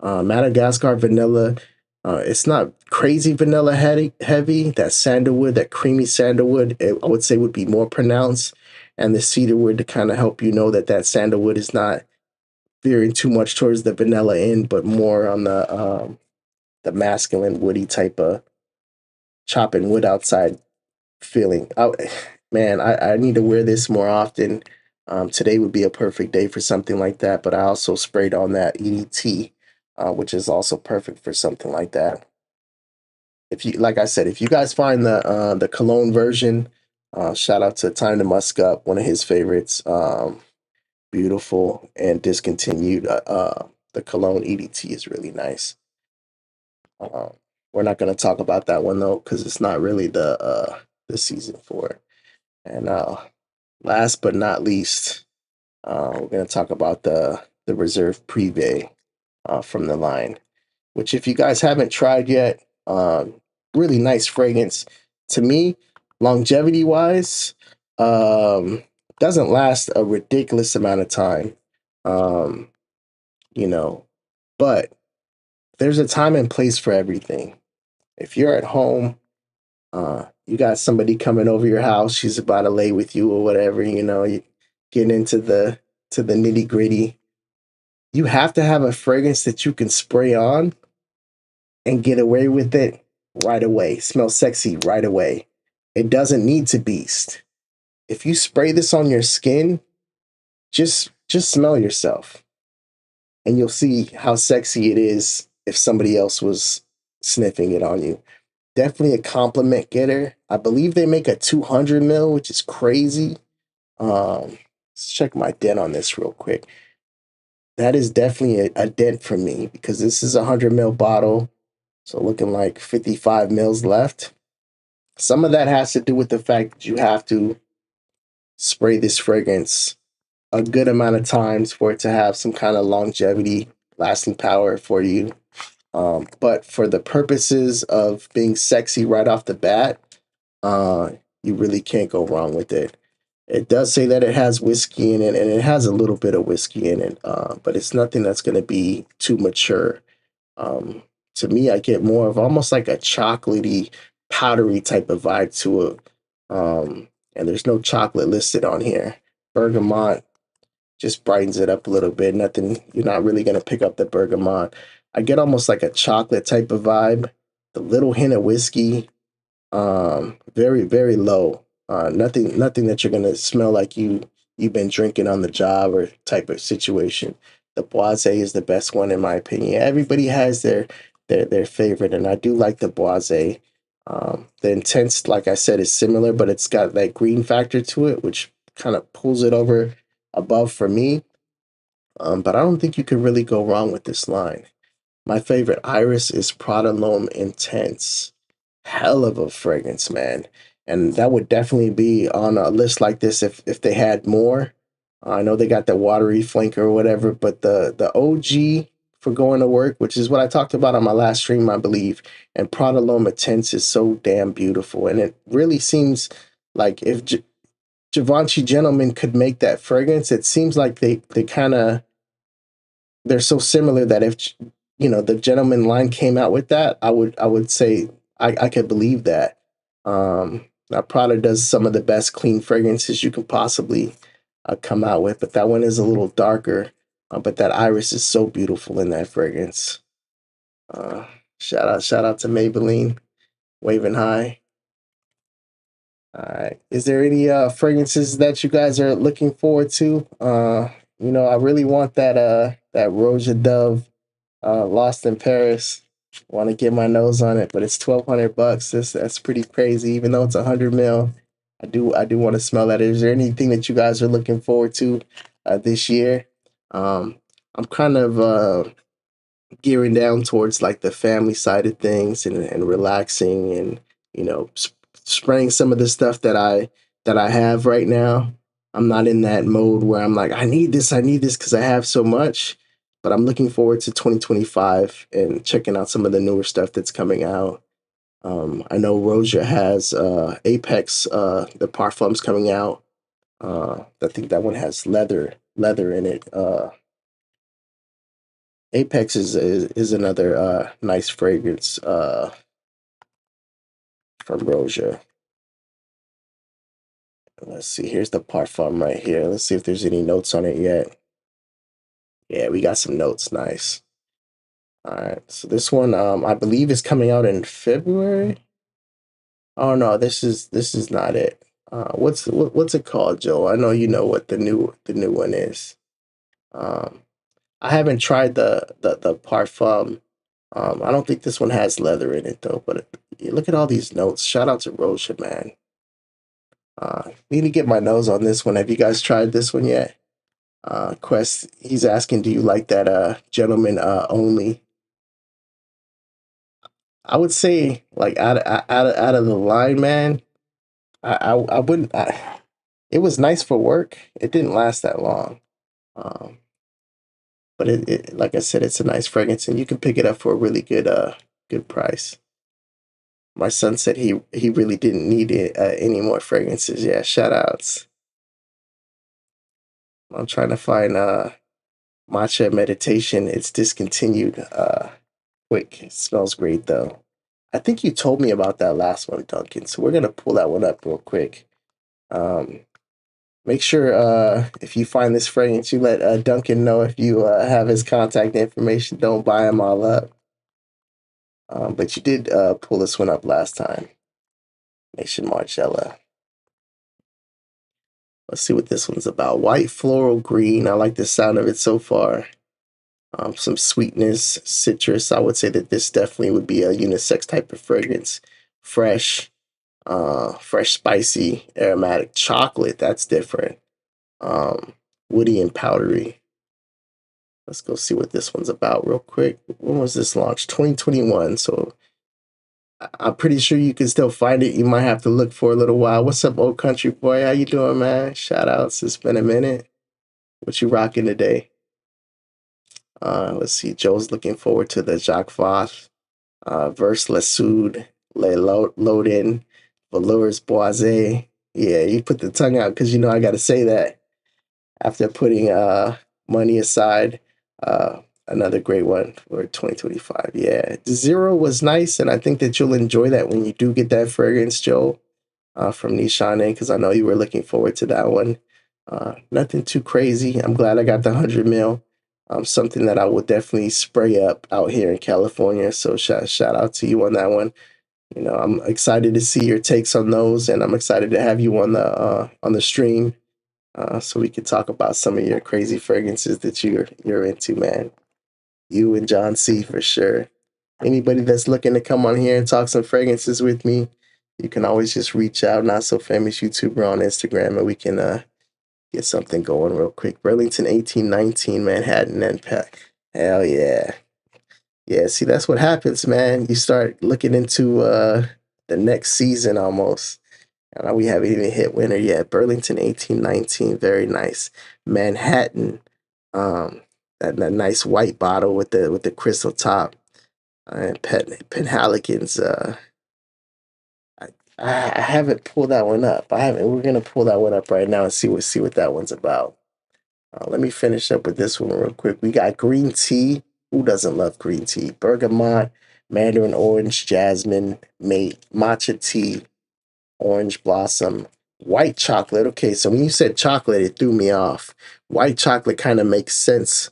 Speaker 2: Madagascar vanilla. It's not crazy vanilla heavy. That sandalwood, that creamy sandalwood, I would say would be more pronounced, and the cedarwood to kind of help you know that that sandalwood is not veering too much towards the vanilla end, but more on the masculine woody type of chopping wood outside feeling. Man, I need to wear this more often. Today would be a perfect day for something like that, but I also sprayed on that EDT, which is also perfect for something like that. If you, like I said, if you guys find the cologne version, shout out to Time to Musk Up, one of his favorites. Beautiful and discontinued. The cologne EDT is really nice. Uh, we're not going to talk about that one though, because it's not really the season for it. And last but not least, we're going to talk about the Reserve Privé from the line, which if you guys haven't tried yet, really nice fragrance. To me, longevity wise, doesn't last a ridiculous amount of time. Um, you know, but there's a time and place for everything. If you're at home, you got somebody coming over your house, she's about to lay with you or whatever, you get into the nitty gritty. You have to have a fragrance that you can spray on and get away with it right away. Smell sexy right away. It doesn't need to beast. If you spray this on your skin, just smell yourself, and you'll see how sexy it is if somebody else was sniffing it on you. Definitely a compliment getter. I believe they make a 200 mil, which is crazy. Let's check my dent on this real quick. That is definitely a dent for me because this is a 100 mil bottle. So looking like 55 mils left. Some of that has to do with the fact that you have to spray this fragrance a good amount of times for it to have some kind of longevity, lasting power for you. But for the purposes of being sexy right off the bat, you really can't go wrong with it. It does say that it has whiskey in it, and it has a little bit of whiskey in it, but it's nothing that's going to be too mature. Um, to me, I get more of almost like a chocolatey, powdery type of vibe to it. And there's no chocolate listed on here. Bergamot just brightens it up a little bit. Nothing, you're not really going to pick up the bergamot. I get almost like a chocolate type of vibe. The little hint of whiskey, very, very low. Nothing that you're gonna smell like you've been drinking on the job or type of situation. The Boise is the best one in my opinion. Everybody has their favorite, and I do like the Boise. The Intense, like I said, is similar, but it's got that green factor to it, which kind of pulls it over above for me. But I don't think you can really go wrong with this line. My favorite iris is Prada L'Homme Intense. Hell of a fragrance, man. And that would definitely be on a list like this if they had more. I know they got the watery flanker or whatever, but the OG for going to work, which is what I talked about on my last stream, I believe, and Prada L'Homme Intense is so damn beautiful. And it really seems like if Givenchy Gentleman could make that fragrance, it seems like they kind of they're so similar that if the Gentleman line came out with that, I would say I could believe that. Now Prada does some of the best clean fragrances you can possibly come out with, but that one is a little darker. But that iris is so beautiful in that fragrance. Uh, shout out to Maybelline, waving high. All right. Is there any fragrances that you guys are looking forward to? I really want that Roja Dove Lost in Paris. Want to get my nose on it, but it's $1,200. That's pretty crazy. Even though it's 100 mil, I do want to smell that. Is there anything that you guys are looking forward to this year? I'm kind of gearing down towards like the family side of things and relaxing and spraying some of the stuff that I have right now. I'm not in that mode where I'm like, I need this because I have so much. But I'm looking forward to 2025 and checking out some of the newer stuff that's coming out. I know Roja has Apex, the parfums coming out. I think that one has leather in it. Apex is another nice fragrance from Roja. Let's see. Here's the parfum right here. Let's see if there's any notes on it yet. Yeah, we got some notes. Nice. All right. So this one, I believe, is coming out in February. Oh no, this is not it. What's it called, Joe? I know you know what the new one is. Um, I haven't tried the parfum. I don't think this one has leather in it though. But look at all these notes. Shout out to Rocha, man. Need to get my nose on this one. Have you guys tried this one yet? Quest. He's asking, do you like that gentleman only? I would say like out of the line, man. I wouldn't. It was nice for work. It didn't last that long. Um, but like I said, it's a nice fragrance, and you can pick it up for a really good price. My son said he really didn't need it, any more fragrances. Yeah, shout outs. I'm trying to find matcha meditation. It's discontinued. Quick. It smells great though. I think you told me about that last one, Duncan. So we're gonna pull that one up real quick. Um, Make sure if you find this fragrance, you let Duncan know if you have his contact information. Don't buy him all up. But you did pull this one up last time. Nation Marcella. Let's see what this one's about. White floral green. I like the sound of it so far. Some sweetness, citrus. I would say that this definitely would be a unisex type of fragrance. Fresh, fresh, spicy, aromatic chocolate. That's different. Um, Woody and powdery. Let's go see what this one's about real quick. When was this launched? 2021. So I'm pretty sure you can still find it. You might have to look for a little while. What's up, old country boy? How you doing, man? Shout outs. It's been a minute. What you rocking today? Let's see. Joe's looking forward to the Jacques Voth, Verse Le Sud, Le Lodin, Valeurs Boise. Yeah, you put the tongue out because you know I got to say that after putting money aside. Uh, Another great one for 2025. Yeah, the Zero was nice, and I think that you'll enjoy that when you do get that fragrance, Joe, from Nishane, because I know you were looking forward to that one. Nothing too crazy. I'm glad I got the 100 ml. Something that I will definitely spray up out here in California. So shout out to you on that one. You know, I'm excited to see your takes on those, and I'm excited to have you on the stream, so we can talk about some of your crazy fragrances that you're into, man. You and John C for sure. Anybody that's looking to come on here and talk some fragrances with me, you can always just reach out. Not so famous YouTuber on Instagram, and we can get something going real quick. Burlington 1819 Manhattan and Pack. Hell yeah. Yeah, see, that's what happens, man. You start looking into the next season almost. We haven't even hit winter yet. Burlington 1819, very nice. Manhattan, um, that nice white bottle with the crystal top. And Penhalicans. I, I haven't pulled that one up. I haven't. We're gonna pull that one up right now and see what that one's about. Let me finish up with this one real quick. We got green tea. Who doesn't love green tea? Bergamot, mandarin orange, jasmine, mate, matcha tea, orange blossom, white chocolate. Okay, so when you said chocolate, it threw me off. White chocolate kind of makes sense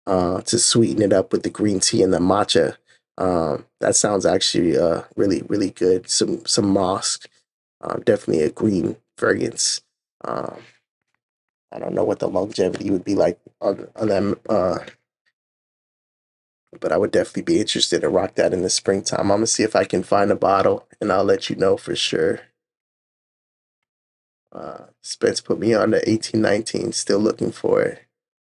Speaker 2: to sweeten it up with the green tea and the matcha. That sounds actually really really good. Some moss, definitely a green fragrance. Um, I don't know what the longevity would be like on them, but I would definitely be interested to rock that in the springtime. I'm gonna see if I can find a bottle, and I'll let you know for sure. Spence put me on the 1819. Still looking for it.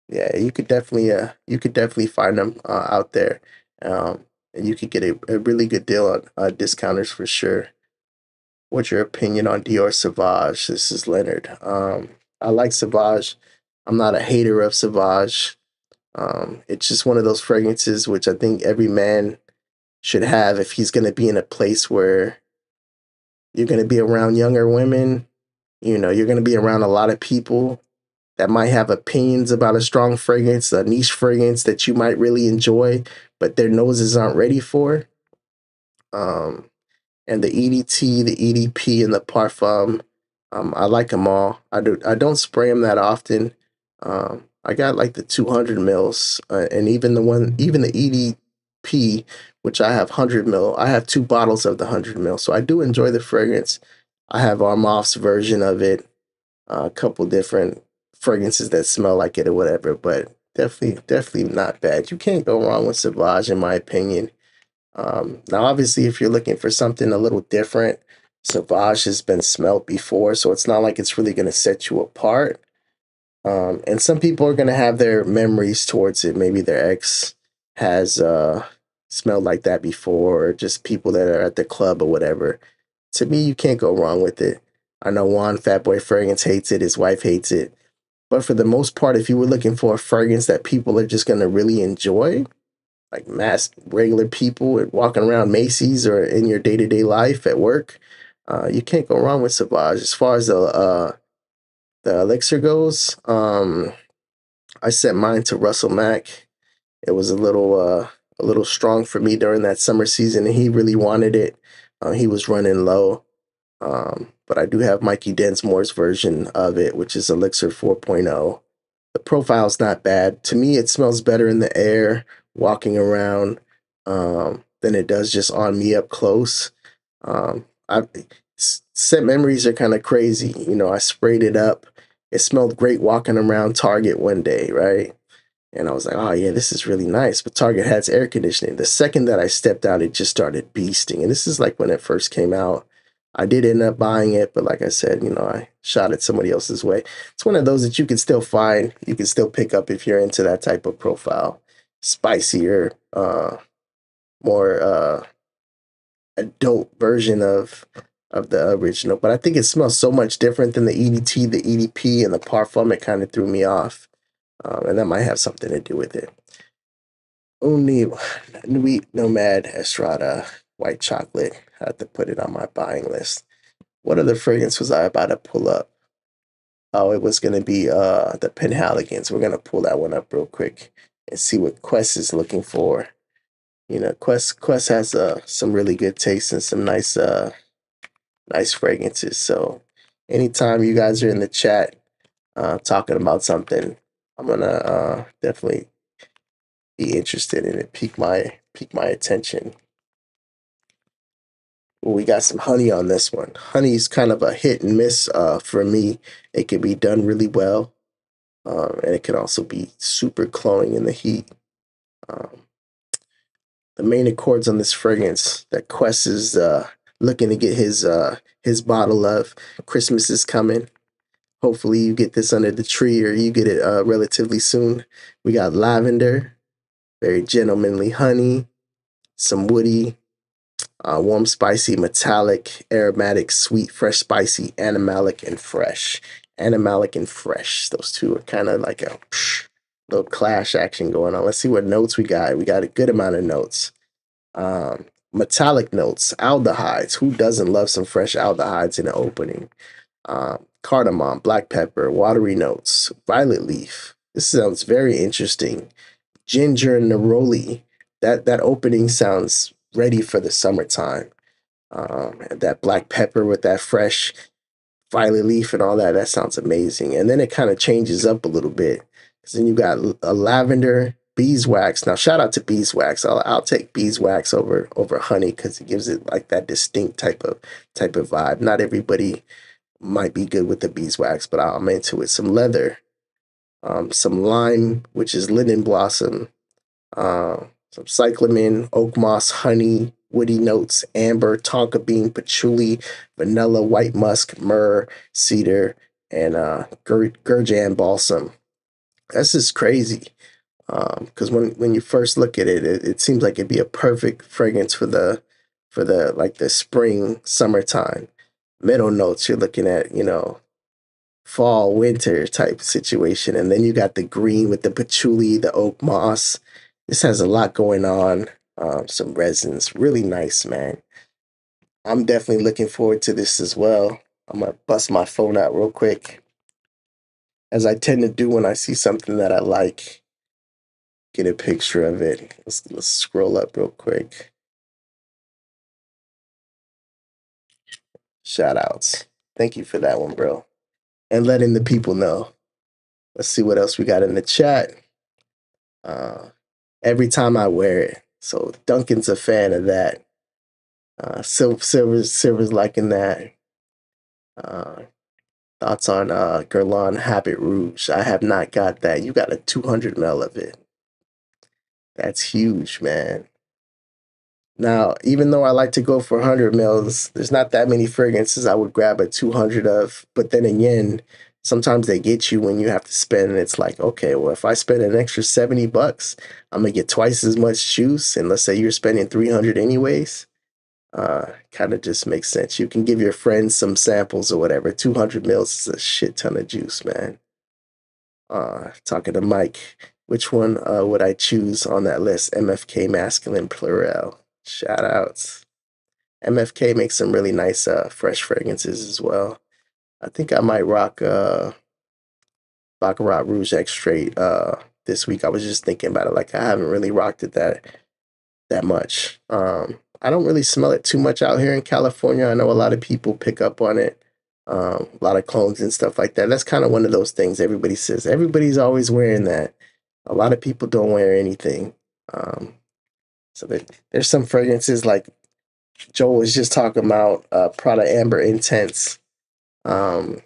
Speaker 2: Yeah, you could definitely find them out there, and you could get a really good deal on discounters for sure. What's your opinion on Dior Sauvage? This is Leonard. I like Sauvage. I'm not a hater of Sauvage. It's just one of those fragrances which I think every man should have if he's going to be in a place where you're going to be around younger women. You know, you're going to be around a lot of people that might have opinions about a strong fragrance, a niche fragrance that you might really enjoy, but their noses aren't ready for. And the EDT, the EDP, and the Parfum, I like them all. I don't spray them that often. I got like the 200 mils, and even the EDP, which I have 100 mil. I have 2 bottles of the 100 mil, so I do enjoy the fragrance. I have Armaf's version of it, a couple different fragrances that smell like it or whatever, but definitely not bad. You can't go wrong with Sauvage, in my opinion. Now, obviously, if you're looking for something a little different, Sauvage has been smelt before, so it's not like it's really going to set you apart. And some people are going to have their memories towards it. Maybe their ex has smelled like that before, or just people that are at the club or whatever. To me, you can't go wrong with it. I know Juan Fatboy Fragrance hates it, his wife hates it. But for the most part, if you were looking for a fragrance that people are just going to really enjoy, like mass regular people walking around Macy's or in your day-to-day life at work, you can't go wrong with Sauvage. As far as the elixir goes, I sent mine to Russell Mack. It was a little strong for me during that summer season, and he really wanted it. He was running low. But I do have Mikey Densmore's version of it, which is Elixir 4.0. The profile's not bad. To me, it smells better in the air walking around than it does just on me up close. I Scent memories are kind of crazy. You know, I sprayed it up. It smelled great walking around Target one day, right? And I was like, oh yeah, this is really nice. But Target has air conditioning. The second that I stepped out, it just started beasting. And this is like when it first came out. I did end up buying it, but like I said, you know, I shot it somebody else's way. It's one of those that you can still find, you can still pick up if you're into that type of profile. Spicier, more adult version of the original. But I think it smells so much different than the EDT, the EDP, and the Parfum. It kind of threw me off. And that might have something to do with it. Only Nuit Nomad Estrada white chocolate. I have to put it on my buying list. What other fragrance was I about to pull up? Oh, it was gonna be the Penhaligans. We're gonna pull that one up real quick and see what Quest is looking for. You know, Quest has some really good taste and some nice fragrances. So anytime you guys are in the chat talking about something, I'm gonna definitely be interested in it. Pique my attention. Well, we got some honey on this one. Honey's kind of a hit and miss for me. It can be done really well, and it can also be super cloying in the heat. Um, the main accords on this fragrance that Quest is looking to get his bottle of. Christmas is coming. Hopefully you get this under the tree or you get it relatively soon. We got lavender, very gentlemanly honey, some woody, warm, spicy, metallic, aromatic, sweet, fresh, spicy, animalic, and fresh. Animalic and fresh. Those two are kind of like a little clash action going on. Let's see what notes we got. We got a good amount of notes. Metallic notes, aldehydes. Who doesn't love some fresh aldehydes in the opening? Cardamom, black pepper, watery notes, violet leaf. This sounds very interesting. Ginger and neroli. That opening sounds ready for the summertime. And that black pepper with that fresh violet leaf and all that, that sounds amazing. And then it kind of changes up a little bit. Because then you got a lavender, beeswax. Now, shout out to beeswax. I'll take beeswax over honey because it gives it like that distinct type of vibe. Not everybody might be good with the beeswax, but I'm into it. Some leather, some lime, which is linden blossom, some cyclamen, oak moss, honey, woody notes, amber, tonka bean, patchouli, vanilla, white musk, myrrh, cedar, and gurjan balsam. That's just crazy. Because when you first look at it, it seems like it'd be a perfect fragrance for the like the spring, summertime. Middle notes, you're looking at, you know, fall, winter type situation. And then you got the green with the patchouli, the oak moss. This has a lot going on. Some resins, really nice, man. I'm definitely looking forward to this as well. I'm gonna bust my phone out real quick. as I tend to do when I see something that I like. Get a picture of it. Let's scroll up real quick. Shout outs. Thank you for that one, bro. And letting the people know. Let's see what else we got in the chat. Every time I wear it. So Duncan's a fan of that. Silver's liking that. Thoughts on Guerlain Habit Rouge. I have not got that. You got a 200 ml of it. That's huge, man. Now, even though I like to go for 100 mils, there's not that many fragrances I would grab a 200 of. But then again, sometimes they get you when you have to spend. It's like, okay, well, if I spend an extra $70, I'm gonna get twice as much juice. And let's say you're spending 300 anyways. Kind of just makes sense. You can give your friends some samples or whatever. 200 mils is a shit ton of juice, man. Talking to Mike, which one would I choose on that list? MFK Masculine Plurel. Shout outs. MFK makes some really nice fresh fragrances as well. I think I might rock Baccarat Rouge X straight this week. I was just thinking about it. Like I haven't really rocked it that much. I don't really smell it too much out here in California. I know a lot of people pick up on it. A lot of clones and stuff like that. That's kind of one of those things everybody says. Everybody's always wearing that. A lot of people don't wear anything. So there's some fragrances like Joel was just talking about, Prada Amber Intense. And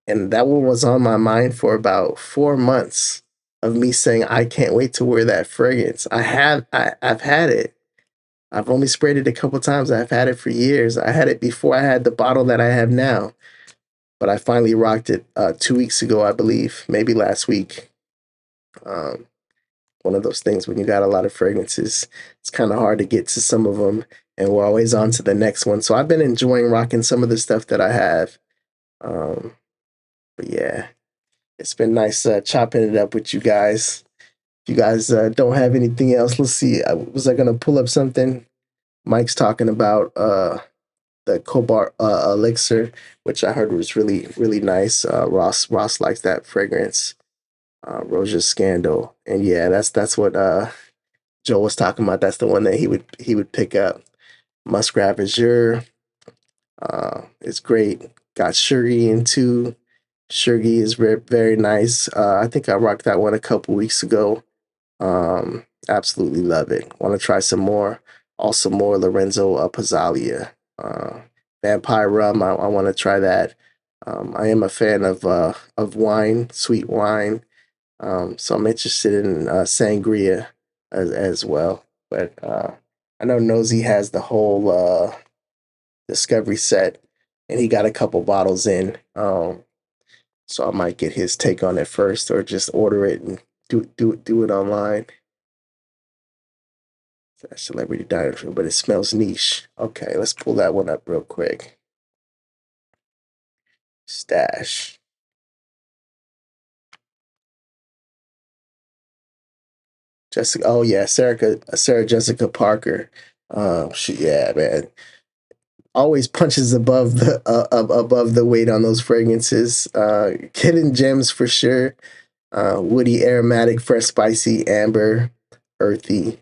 Speaker 2: that one was on my mind for about 4 months of me saying, I can't wait to wear that fragrance. I've had it. I've only sprayed it a couple times. I've had it for years. I had it before I had the bottle that I have now. But I finally rocked it 2 weeks ago, I believe, maybe last week. One of those things when you got a lot of fragrances, it's kind of hard to get to some of them, and we're always on to the next one. So I've been enjoying rocking some of the stuff that I have. But yeah, it's been nice chopping it up with you guys. If you guys don't have anything else, let's see. Was I going to pull up something? Mike's talking about the Cobalt Elixir, which I heard was really, really nice. Ross likes that fragrance. Roja Scandal. And yeah, that's what Joel was talking about. That's the one that he would pick up. Muskrat Azure. It's great. Got Shurgi in too. Shurgi is very, very nice. I think I rocked that one a couple weeks ago. Absolutely love it. Want to try some more. Also more Lorenzo Pizzalia. Vampire Rum. I want to try that. I am a fan of wine, sweet wine. So I'm interested in sangria as well. But I know Nosy has the whole discovery set, and he got a couple bottles in. So I might get his take on it first, or just order it and do it online. That celebrity diner, but it smells niche. Okay, let's pull that one up real quick. Stash. Jessica. Oh yeah, Sarah Jessica Parker. Yeah, man. Always punches above the weight on those fragrances. Hidden gems for sure. Woody, aromatic, fresh, spicy, amber, earthy.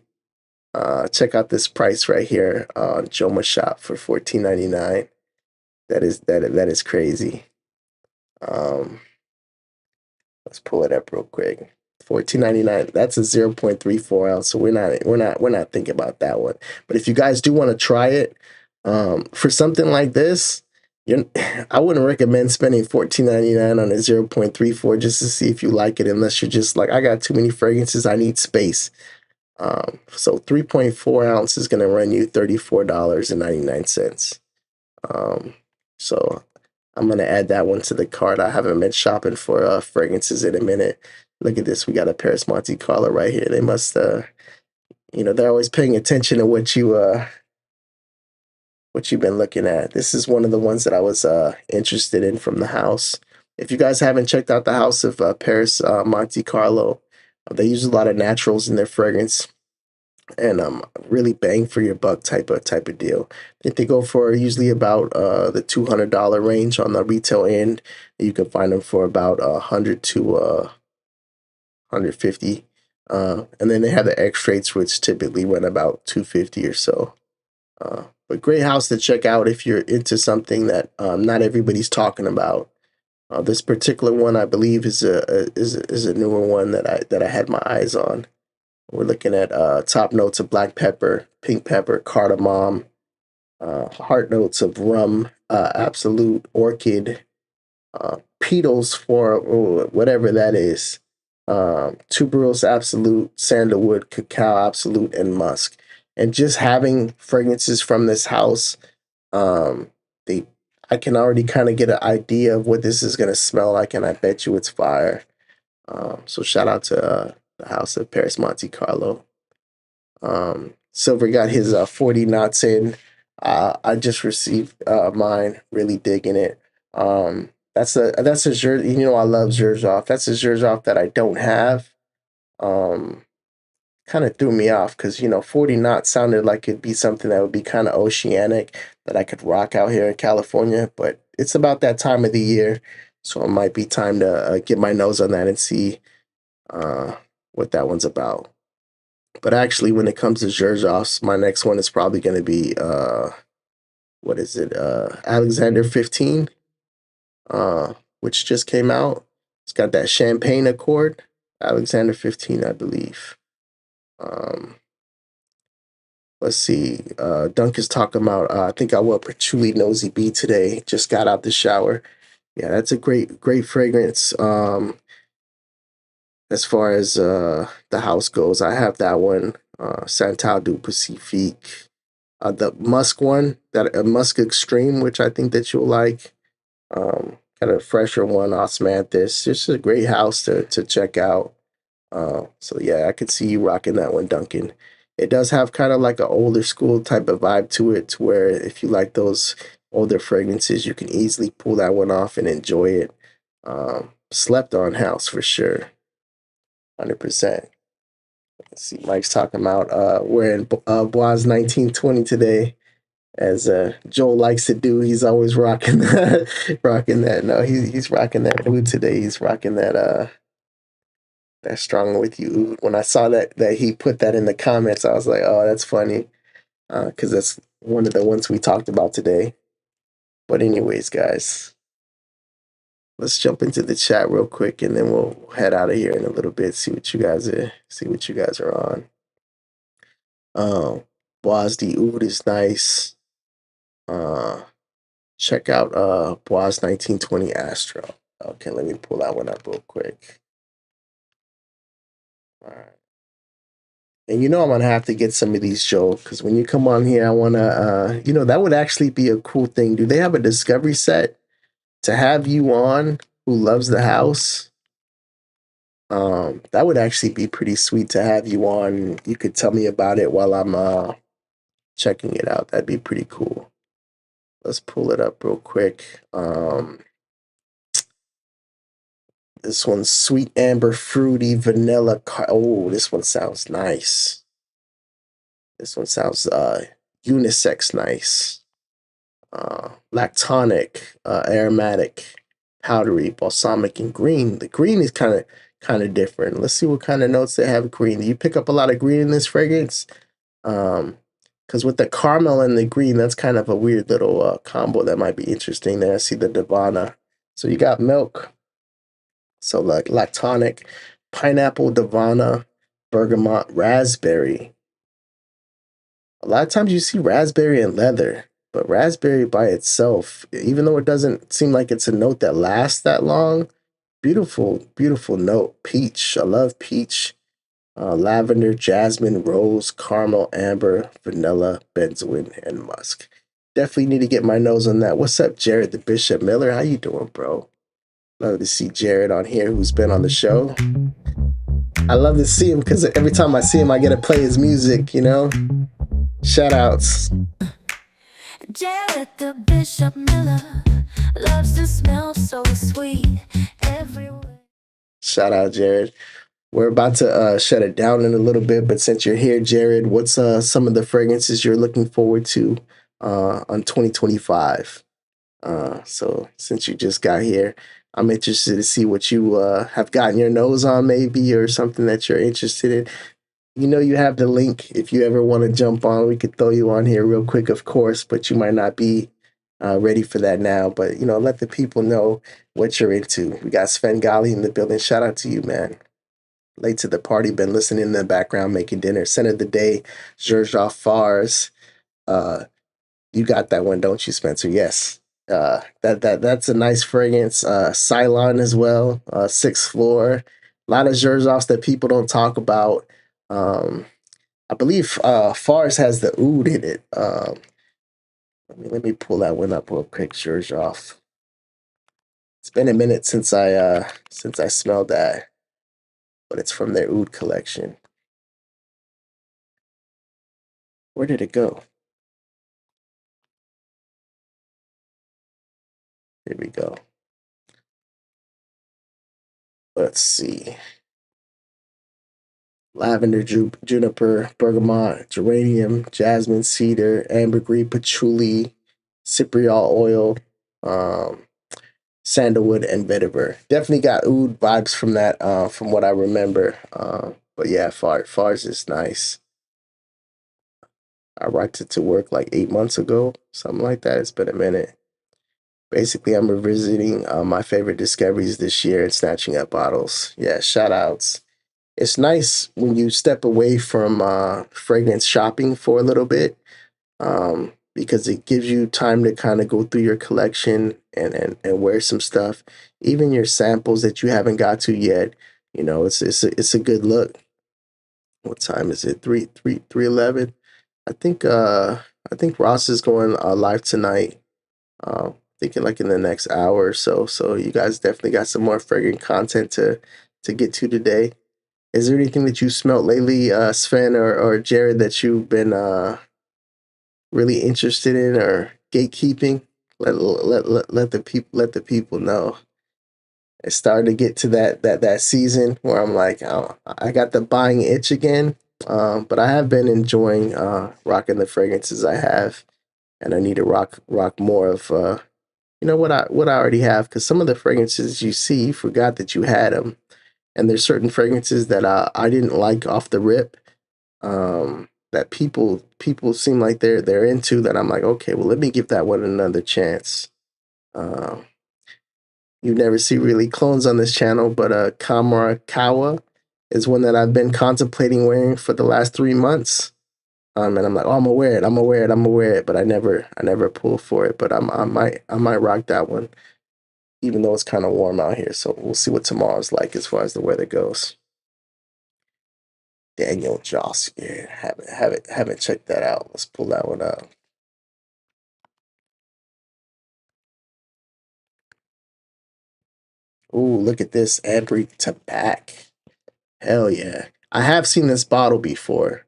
Speaker 2: Check out this price right here on Joma Shop for $14.99. That is crazy. Let's pull it up real quick. $14.99. That's a 0.34 ounce. So we're not thinking about that one. But if you guys do want to try it, for something like this, I wouldn't recommend spending $14.99 on a 0.34 just to see if you like it, unless you're just like, I got too many fragrances, I need space. So 3.4 ounce is going to run you $34.99. So I'm going to add that one to the cart. I haven't been shopping for fragrances in a minute. Look at this. We got a Paris Monte Carlo right here. They must, they're always paying attention to what you've been looking at. This is one of the ones that I was interested in from the house. If you guys haven't checked out the house of Paris Monte Carlo, they use a lot of naturals in their fragrance. and really bang for your buck type of deal. I think they go for usually about the $200 range on the retail end. You can find them for about 100 to 150, and then they have the X rates, which typically run about 250 or so. But great house to check out if you're into something that not everybody's talking about. This particular one, I believe, is a newer one that I had my eyes on. We're looking at top notes of black pepper, pink pepper, cardamom, heart notes of rum, absolute, orchid, petals for whatever that is, tuberose absolute, sandalwood, cacao absolute, and musk. And just having fragrances from this house, they I can already kind of get an idea of what this is gonna smell like, and I bet you it's fire. So shout out to the House of Paris Monte Carlo. Silver got his 40 knots in. I just received mine. Really digging it. That's a Zhir. You know I love Zhirzoff. That's a Zhirzoff that I don't have. Kind of threw me off because 40 knots sounded like it'd be something that would be kind of oceanic that I could rock out here in California. But it's about that time of the year, so it might be time to get my nose on that and see what that one's about. But actually, when it comes to Zhirzoffs, my next one is probably going to be what is it? Alexander 15, which just came out. It's got that champagne accord. Alexander 15, I believe. Let's see. Dunk is talking about. I think I will Patchouli Nosy B today. Just got out the shower. Yeah, that's a great fragrance. As far as the house goes, I have that one, Santal du Pacifique. The musk one, that musk extreme, which I think that you'll like. Kind of fresher one, Osmanthus. Just a great house to check out. So yeah, I could see you rocking that one, Duncan. It does have kind of like an older school type of vibe to it, to where if you like those older fragrances, you can easily pull that one off and enjoy it. Slept on house for sure. 100%. Let's see, Mike's talking about wearing Bois 1920 today, as Joel likes to do. He's always rocking that, rocking that. No, he's rocking that blue today. He's rocking that strong with you. When I saw that he put that in the comments, I was like, oh, that's funny, because that's one of the ones we talked about today. But anyways, guys, let's jump into the chat real quick, and then we'll head out of here in a little bit. See what you guys are on. Bois de Oud is nice. Check out Bois 1920 Astro. Okay, let me pull that one up real quick. All right. And I'm gonna have to get some of these, Joe, because when you come on here, I wanna that would actually be a cool thing. Do they have a discovery set to have you on who loves the house? That would actually be pretty sweet to have you on. You could tell me about it while I'm checking it out. That'd be pretty cool. Let's pull it up real quick. This one's sweet amber, fruity, vanilla. Oh, this one sounds nice. This one sounds unisex nice. Lactonic, aromatic, powdery, balsamic, and green. The green is kind of different. Let's see what kind of notes they have green. Do you pick up a lot of green in this fragrance? Because with the caramel and the green, that's kind of a weird little combo that might be interesting there. I see the Divana. So you got milk. So like lactonic, pineapple, Divana, bergamot, raspberry. A lot of times you see raspberry and leather, but raspberry by itself, even though it doesn't seem like it's a note that lasts that long, beautiful, beautiful note. Peach, I love peach. Lavender, jasmine, rose, caramel, amber, vanilla, benzoin, and musk. Definitely need to get my nose on that. What's up, Jared the Bishop Miller? How you doing, bro? Love to see Jared on here, who's been on the show. I love to see him because every time I see him, I get to play his music, Shout outs.
Speaker 1: Jared the Bishop Miller loves to smell so sweet everywhere.
Speaker 2: Shout out, Jared. We're about to shut it down in a little bit, but since you're here, Jared, what's some of the fragrances you're looking forward to on 2025? So since you just got here, I'm interested to see what you have gotten your nose on, maybe, or something that you're interested in. You know, you have the link. If you ever want to jump on, we could throw you on here real quick, of course, but you might not be ready for that now. But, you know, let the people know what you're into. We got Sven Gali in the building. Shout out to you, man. Late to the party, been listening in the background, making dinner. Center of the day, Georges Fars. Uh, you got that one, don't you, Spencer? Yes. That's a nice fragrance. Cylon as well. Sixth floor. A lot of Georges that people don't talk about. I believe Fars has the oud in it. Let me pull that one up real quick. Georges. It's been a minute since I smelled that, but it's from their oud collection. Where did it go? Here we go. Let's see. Lavender, juniper, bergamot, geranium, jasmine, cedar, ambergris, patchouli, cypriol oil, um, sandalwood, and vetiver. Definitely got oud vibes from that, from what I remember. But yeah, Fars is nice. I rocked it to work like 8 months ago, something like that. It's been a minute. Basically, I'm revisiting my favorite discoveries this year and snatching up bottles. Yeah, shout outs. It's nice when you step away from fragrance shopping for a little bit, because it gives you time to kind of go through your collection and wear some stuff, even your samples that you haven't got to yet. You know, it's a good look. What time is it? 3:11. I think I think Ross is going live tonight. Thinking like in the next hour or so. So you guys definitely got some more fragrant content to get to today. Is there anything that you smelt lately, Sven or Jared, that you've been really interested in or gatekeeping? Let the people know. It's starting to get to that season where I'm like, oh, I got the buying itch again. But I have been enjoying rocking the fragrances I have, and I need to rock more of you know what I already have, because some of the fragrances you see, you forgot that you had them, and there's certain fragrances that I didn't like off the rip, that people seem like they're into, that I'm like, okay, well, let me give that one another chance. Um, you never see really clones on this channel, but Kamara Kawa is one that I've been contemplating wearing for the last 3 months. And I'm like, oh, I'm gonna wear it, but I never pull for it. But I might rock that one, even though it's kind of warm out here. So we'll see what tomorrow's like as far as the weather goes. Daniel Joss, yeah, haven't checked that out. Let's pull that one up. Ooh, look at this Ambry Tobacco. Hell yeah. I have seen this bottle before.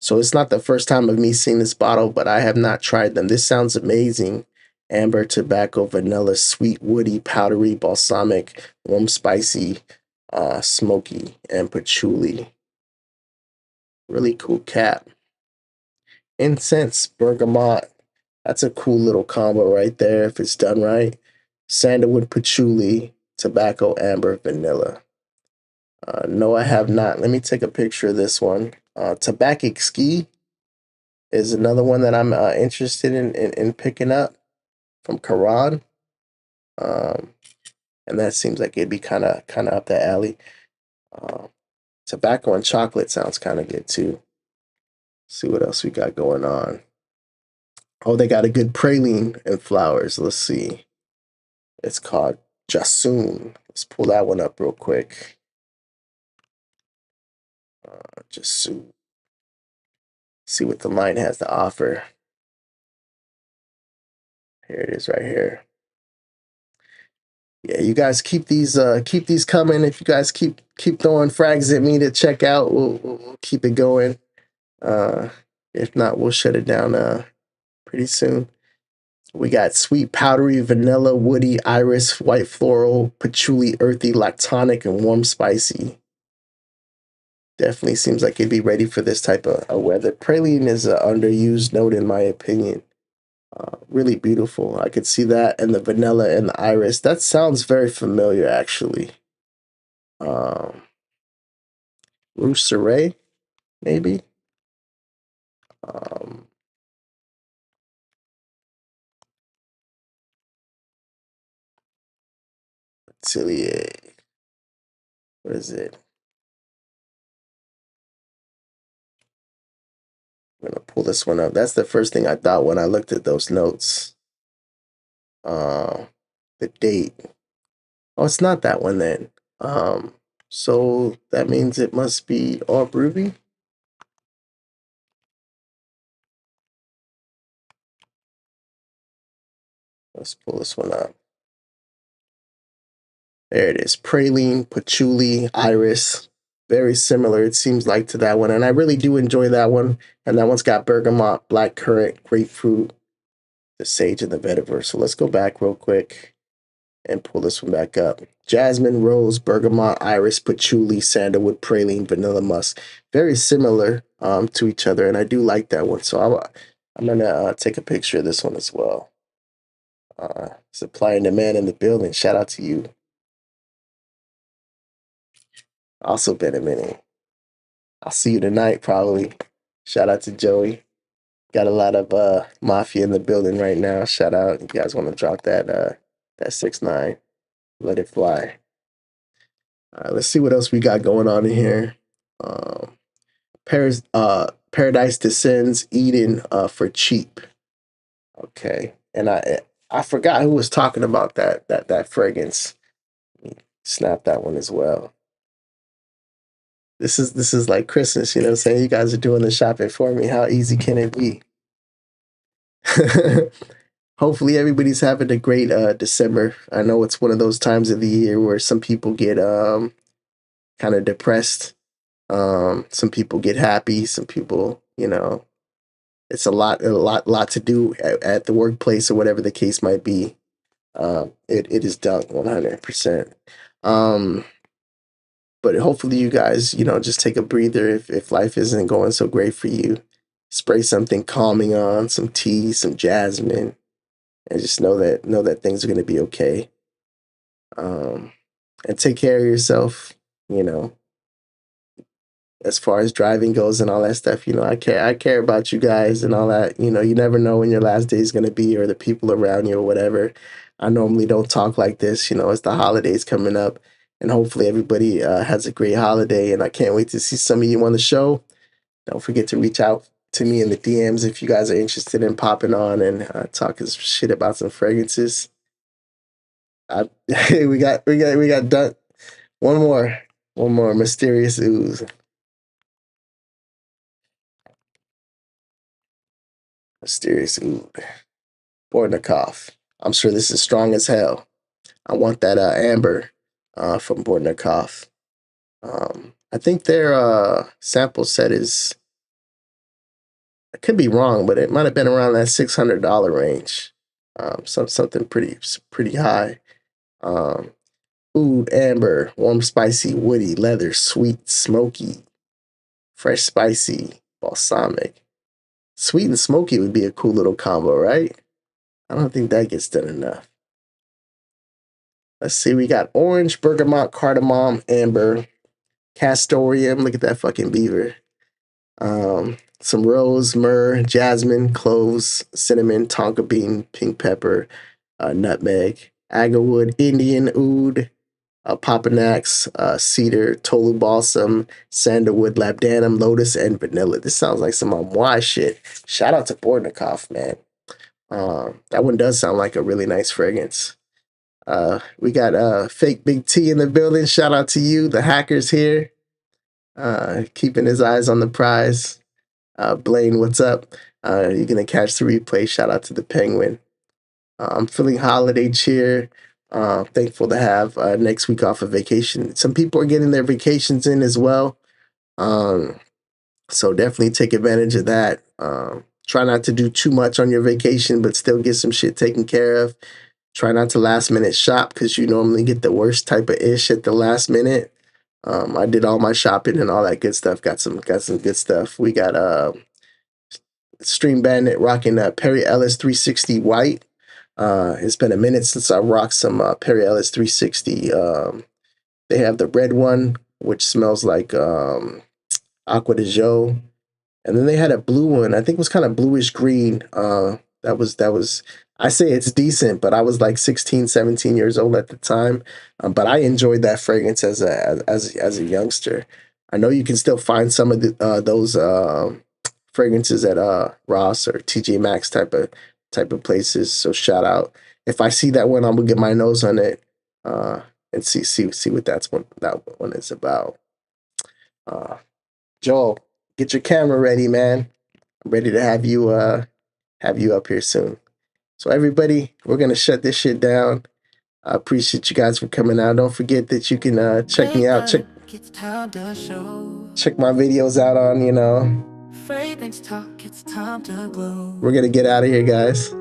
Speaker 2: So it's not the first time of me seeing this bottle, but I have not tried them. This sounds amazing. Amber, tobacco, vanilla, sweet, woody, powdery, balsamic, warm, spicy, smoky, and patchouli. Really cool cap. Incense, bergamot. That's a cool little combo right there if it's done right. Sandalwood, patchouli, tobacco, amber, vanilla. No, I have not. Let me take a picture of this one. Tobacco Ski is another one that I'm interested in picking up from Karan. Um, and that seems like it'd be kind of up the alley. Uh, Tobacco and chocolate sounds kind of good too. See what else we got going on. Oh, they got a good praline and flowers. Let's see. It's called Jasun. Let's pull that one up real quick. Jasun. See what the line has to offer. Here it is right here. Yeah, you guys keep these coming. If you guys keep throwing frags at me to check out, we'll keep it going. Uh, if not, we'll shut it down pretty soon. We got sweet, powdery, vanilla, woody, iris, white floral, patchouli, earthy, lactonic, and warm spicy. Definitely seems like it'd be ready for this type of weather. Praline is an underused note in my opinion. Really beautiful. I could see that, and the vanilla and the iris. That sounds very familiar, actually. Rouge Soleil, maybe. Um, Atelier. What is it? I'm gonna pull this one up. That's the first thing I thought when I looked at those notes. The date. Oh, it's not that one then. So that means it must be Orb Ruby. Let's pull this one up. There it is. Praline, Patchouli, Iris. Very similar, it seems like, to that one. And I really do enjoy that one. And that one's got bergamot, blackcurrant, grapefruit, the sage, and the vetiver. So let's go back real quick and pull this one back up. Jasmine, rose, bergamot, iris, patchouli, sandalwood, praline, vanilla musk. Very similar to each other. And I do like that one. So I'm going to take a picture of this one as well. Supply and demand in the building. Shout out to you. Also been a minute. I'll see you tonight, probably. Shout out to Joey. Got a lot of mafia in the building right now. Shout out. You guys want to drop that 6ix9ine. Let it fly. All right, let's see what else we got going on in here. Paradise Descends, Eden for cheap. Okay. And I forgot who was talking about that fragrance. Snap that one as well. This is like Christmas, you know what I'm saying? You guys are doing the shopping for me. How easy can it be? Hopefully everybody's having a great December. I know it's one of those times of the year where some people get kind of depressed. Some people get happy. Some people, it's a lot to do at the workplace or whatever the case might be. It is done 100%. But hopefully you guys, just take a breather if life isn't going so great for you. Spray something calming on, some tea, some jasmine, and just know that things are going to be okay. And take care of yourself, as far as driving goes and all that stuff. I care about you guys and all that. You never know when your last day is going to be or the people around you or whatever. I normally don't talk like this, it's the holidays coming up, and hopefully everybody has a great holiday, and I can't wait to see some of you on the show. Don't forget to reach out to me in the DMs if you guys are interested in popping on and talking shit about some fragrances. We got done. One more mysterious ooze. Mysterious ooze. Bortnikov. I'm sure this is strong as hell. I want that amber from Bortnikov. I think their sample set is, I could be wrong, but it might have been around that $600 range. Something pretty high. Oud, amber, warm, spicy, woody, leather, sweet, smoky, fresh, spicy, balsamic. Sweet and smoky would be a cool little combo, right? I don't think that gets done enough. Let's see, we got orange, bergamot, cardamom, amber, castoreum. Look at that fucking beaver. Some rose, myrrh, jasmine, cloves, cinnamon, tonka bean, pink pepper, nutmeg, agarwood, Indian oud, Papanax, cedar, tolu balsam, sandalwood, labdanum, lotus, and vanilla. This sounds like some wise shit. Shout out to Bortnikov, man. That one does sound like a really nice fragrance. We got Fake Big T in the building. Shout out to you, the hackers here. Keeping his eyes on the prize. Blaine, what's up? You're going to catch the replay. Shout out to the Penguin. I'm feeling holiday cheer. Thankful to have next week off of vacation. Some people are getting their vacations in as well. So definitely take advantage of that. Try not to do too much on your vacation, but still get some shit taken care of. Try not to last minute shop because you normally get the worst type of ish at the last minute. I did all my shopping and all that good stuff. Got some good stuff. We got Stream Bandit rocking Perry Ellis 360 white. It's been a minute since I rocked some Perry Ellis 360. They have the red one, which smells like Aqua de Joe. And then they had a blue one. I think it was kind of bluish green. That was I say it's decent, but I was like 16, 17 years old at the time. But I enjoyed that fragrance as a youngster. I know you can still find some of those fragrances at Ross or TJ Maxx type of places. So shout out. If I see that one, I'm gonna get my nose on it and see what that one is about. Joel, get your camera ready, man. I'm ready to have you up here soon. So everybody, we're gonna shut this shit down. I appreciate you guys for coming out. Don't forget that you can check me out. Check my videos out on, We're gonna get out of here, guys.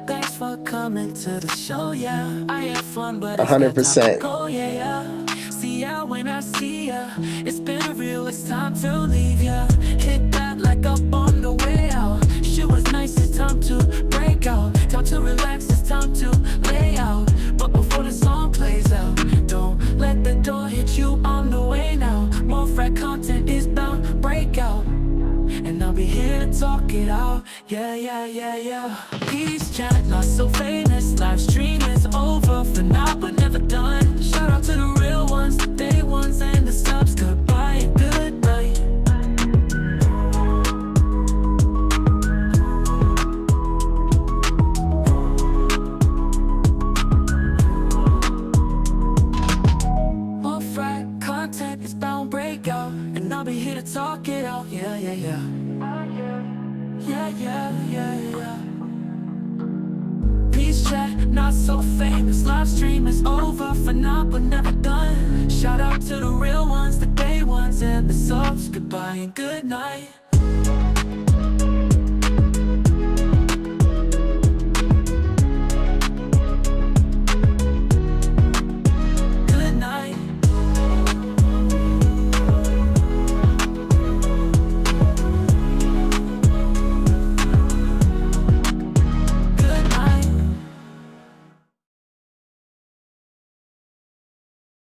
Speaker 1: Thanks for coming to the show, yeah. I had fun, but
Speaker 2: 100%.
Speaker 1: Go, yeah. See ya when I see ya. It's been real, it's time to leave ya. Hit that like up on the way out. Shit was nice, it's time to break out. Time to relax, it's time to lay out. But before the song plays out, don't let the door hit you on the way now. More frag content is bound to break out, and I'll be here to talk it out. Yeah. Peace chat, not so famous. Live stream is over for now, but never done. Shout out to the real ones, the day ones, and the subs. Goodbye and good night. More frag content is bound break out, and I'll be here to talk it out. Yeah. Peace chat, not so famous. Live stream is over for now, but never done. Shout out to the real ones, the day ones, and the subs. Goodbye and good night.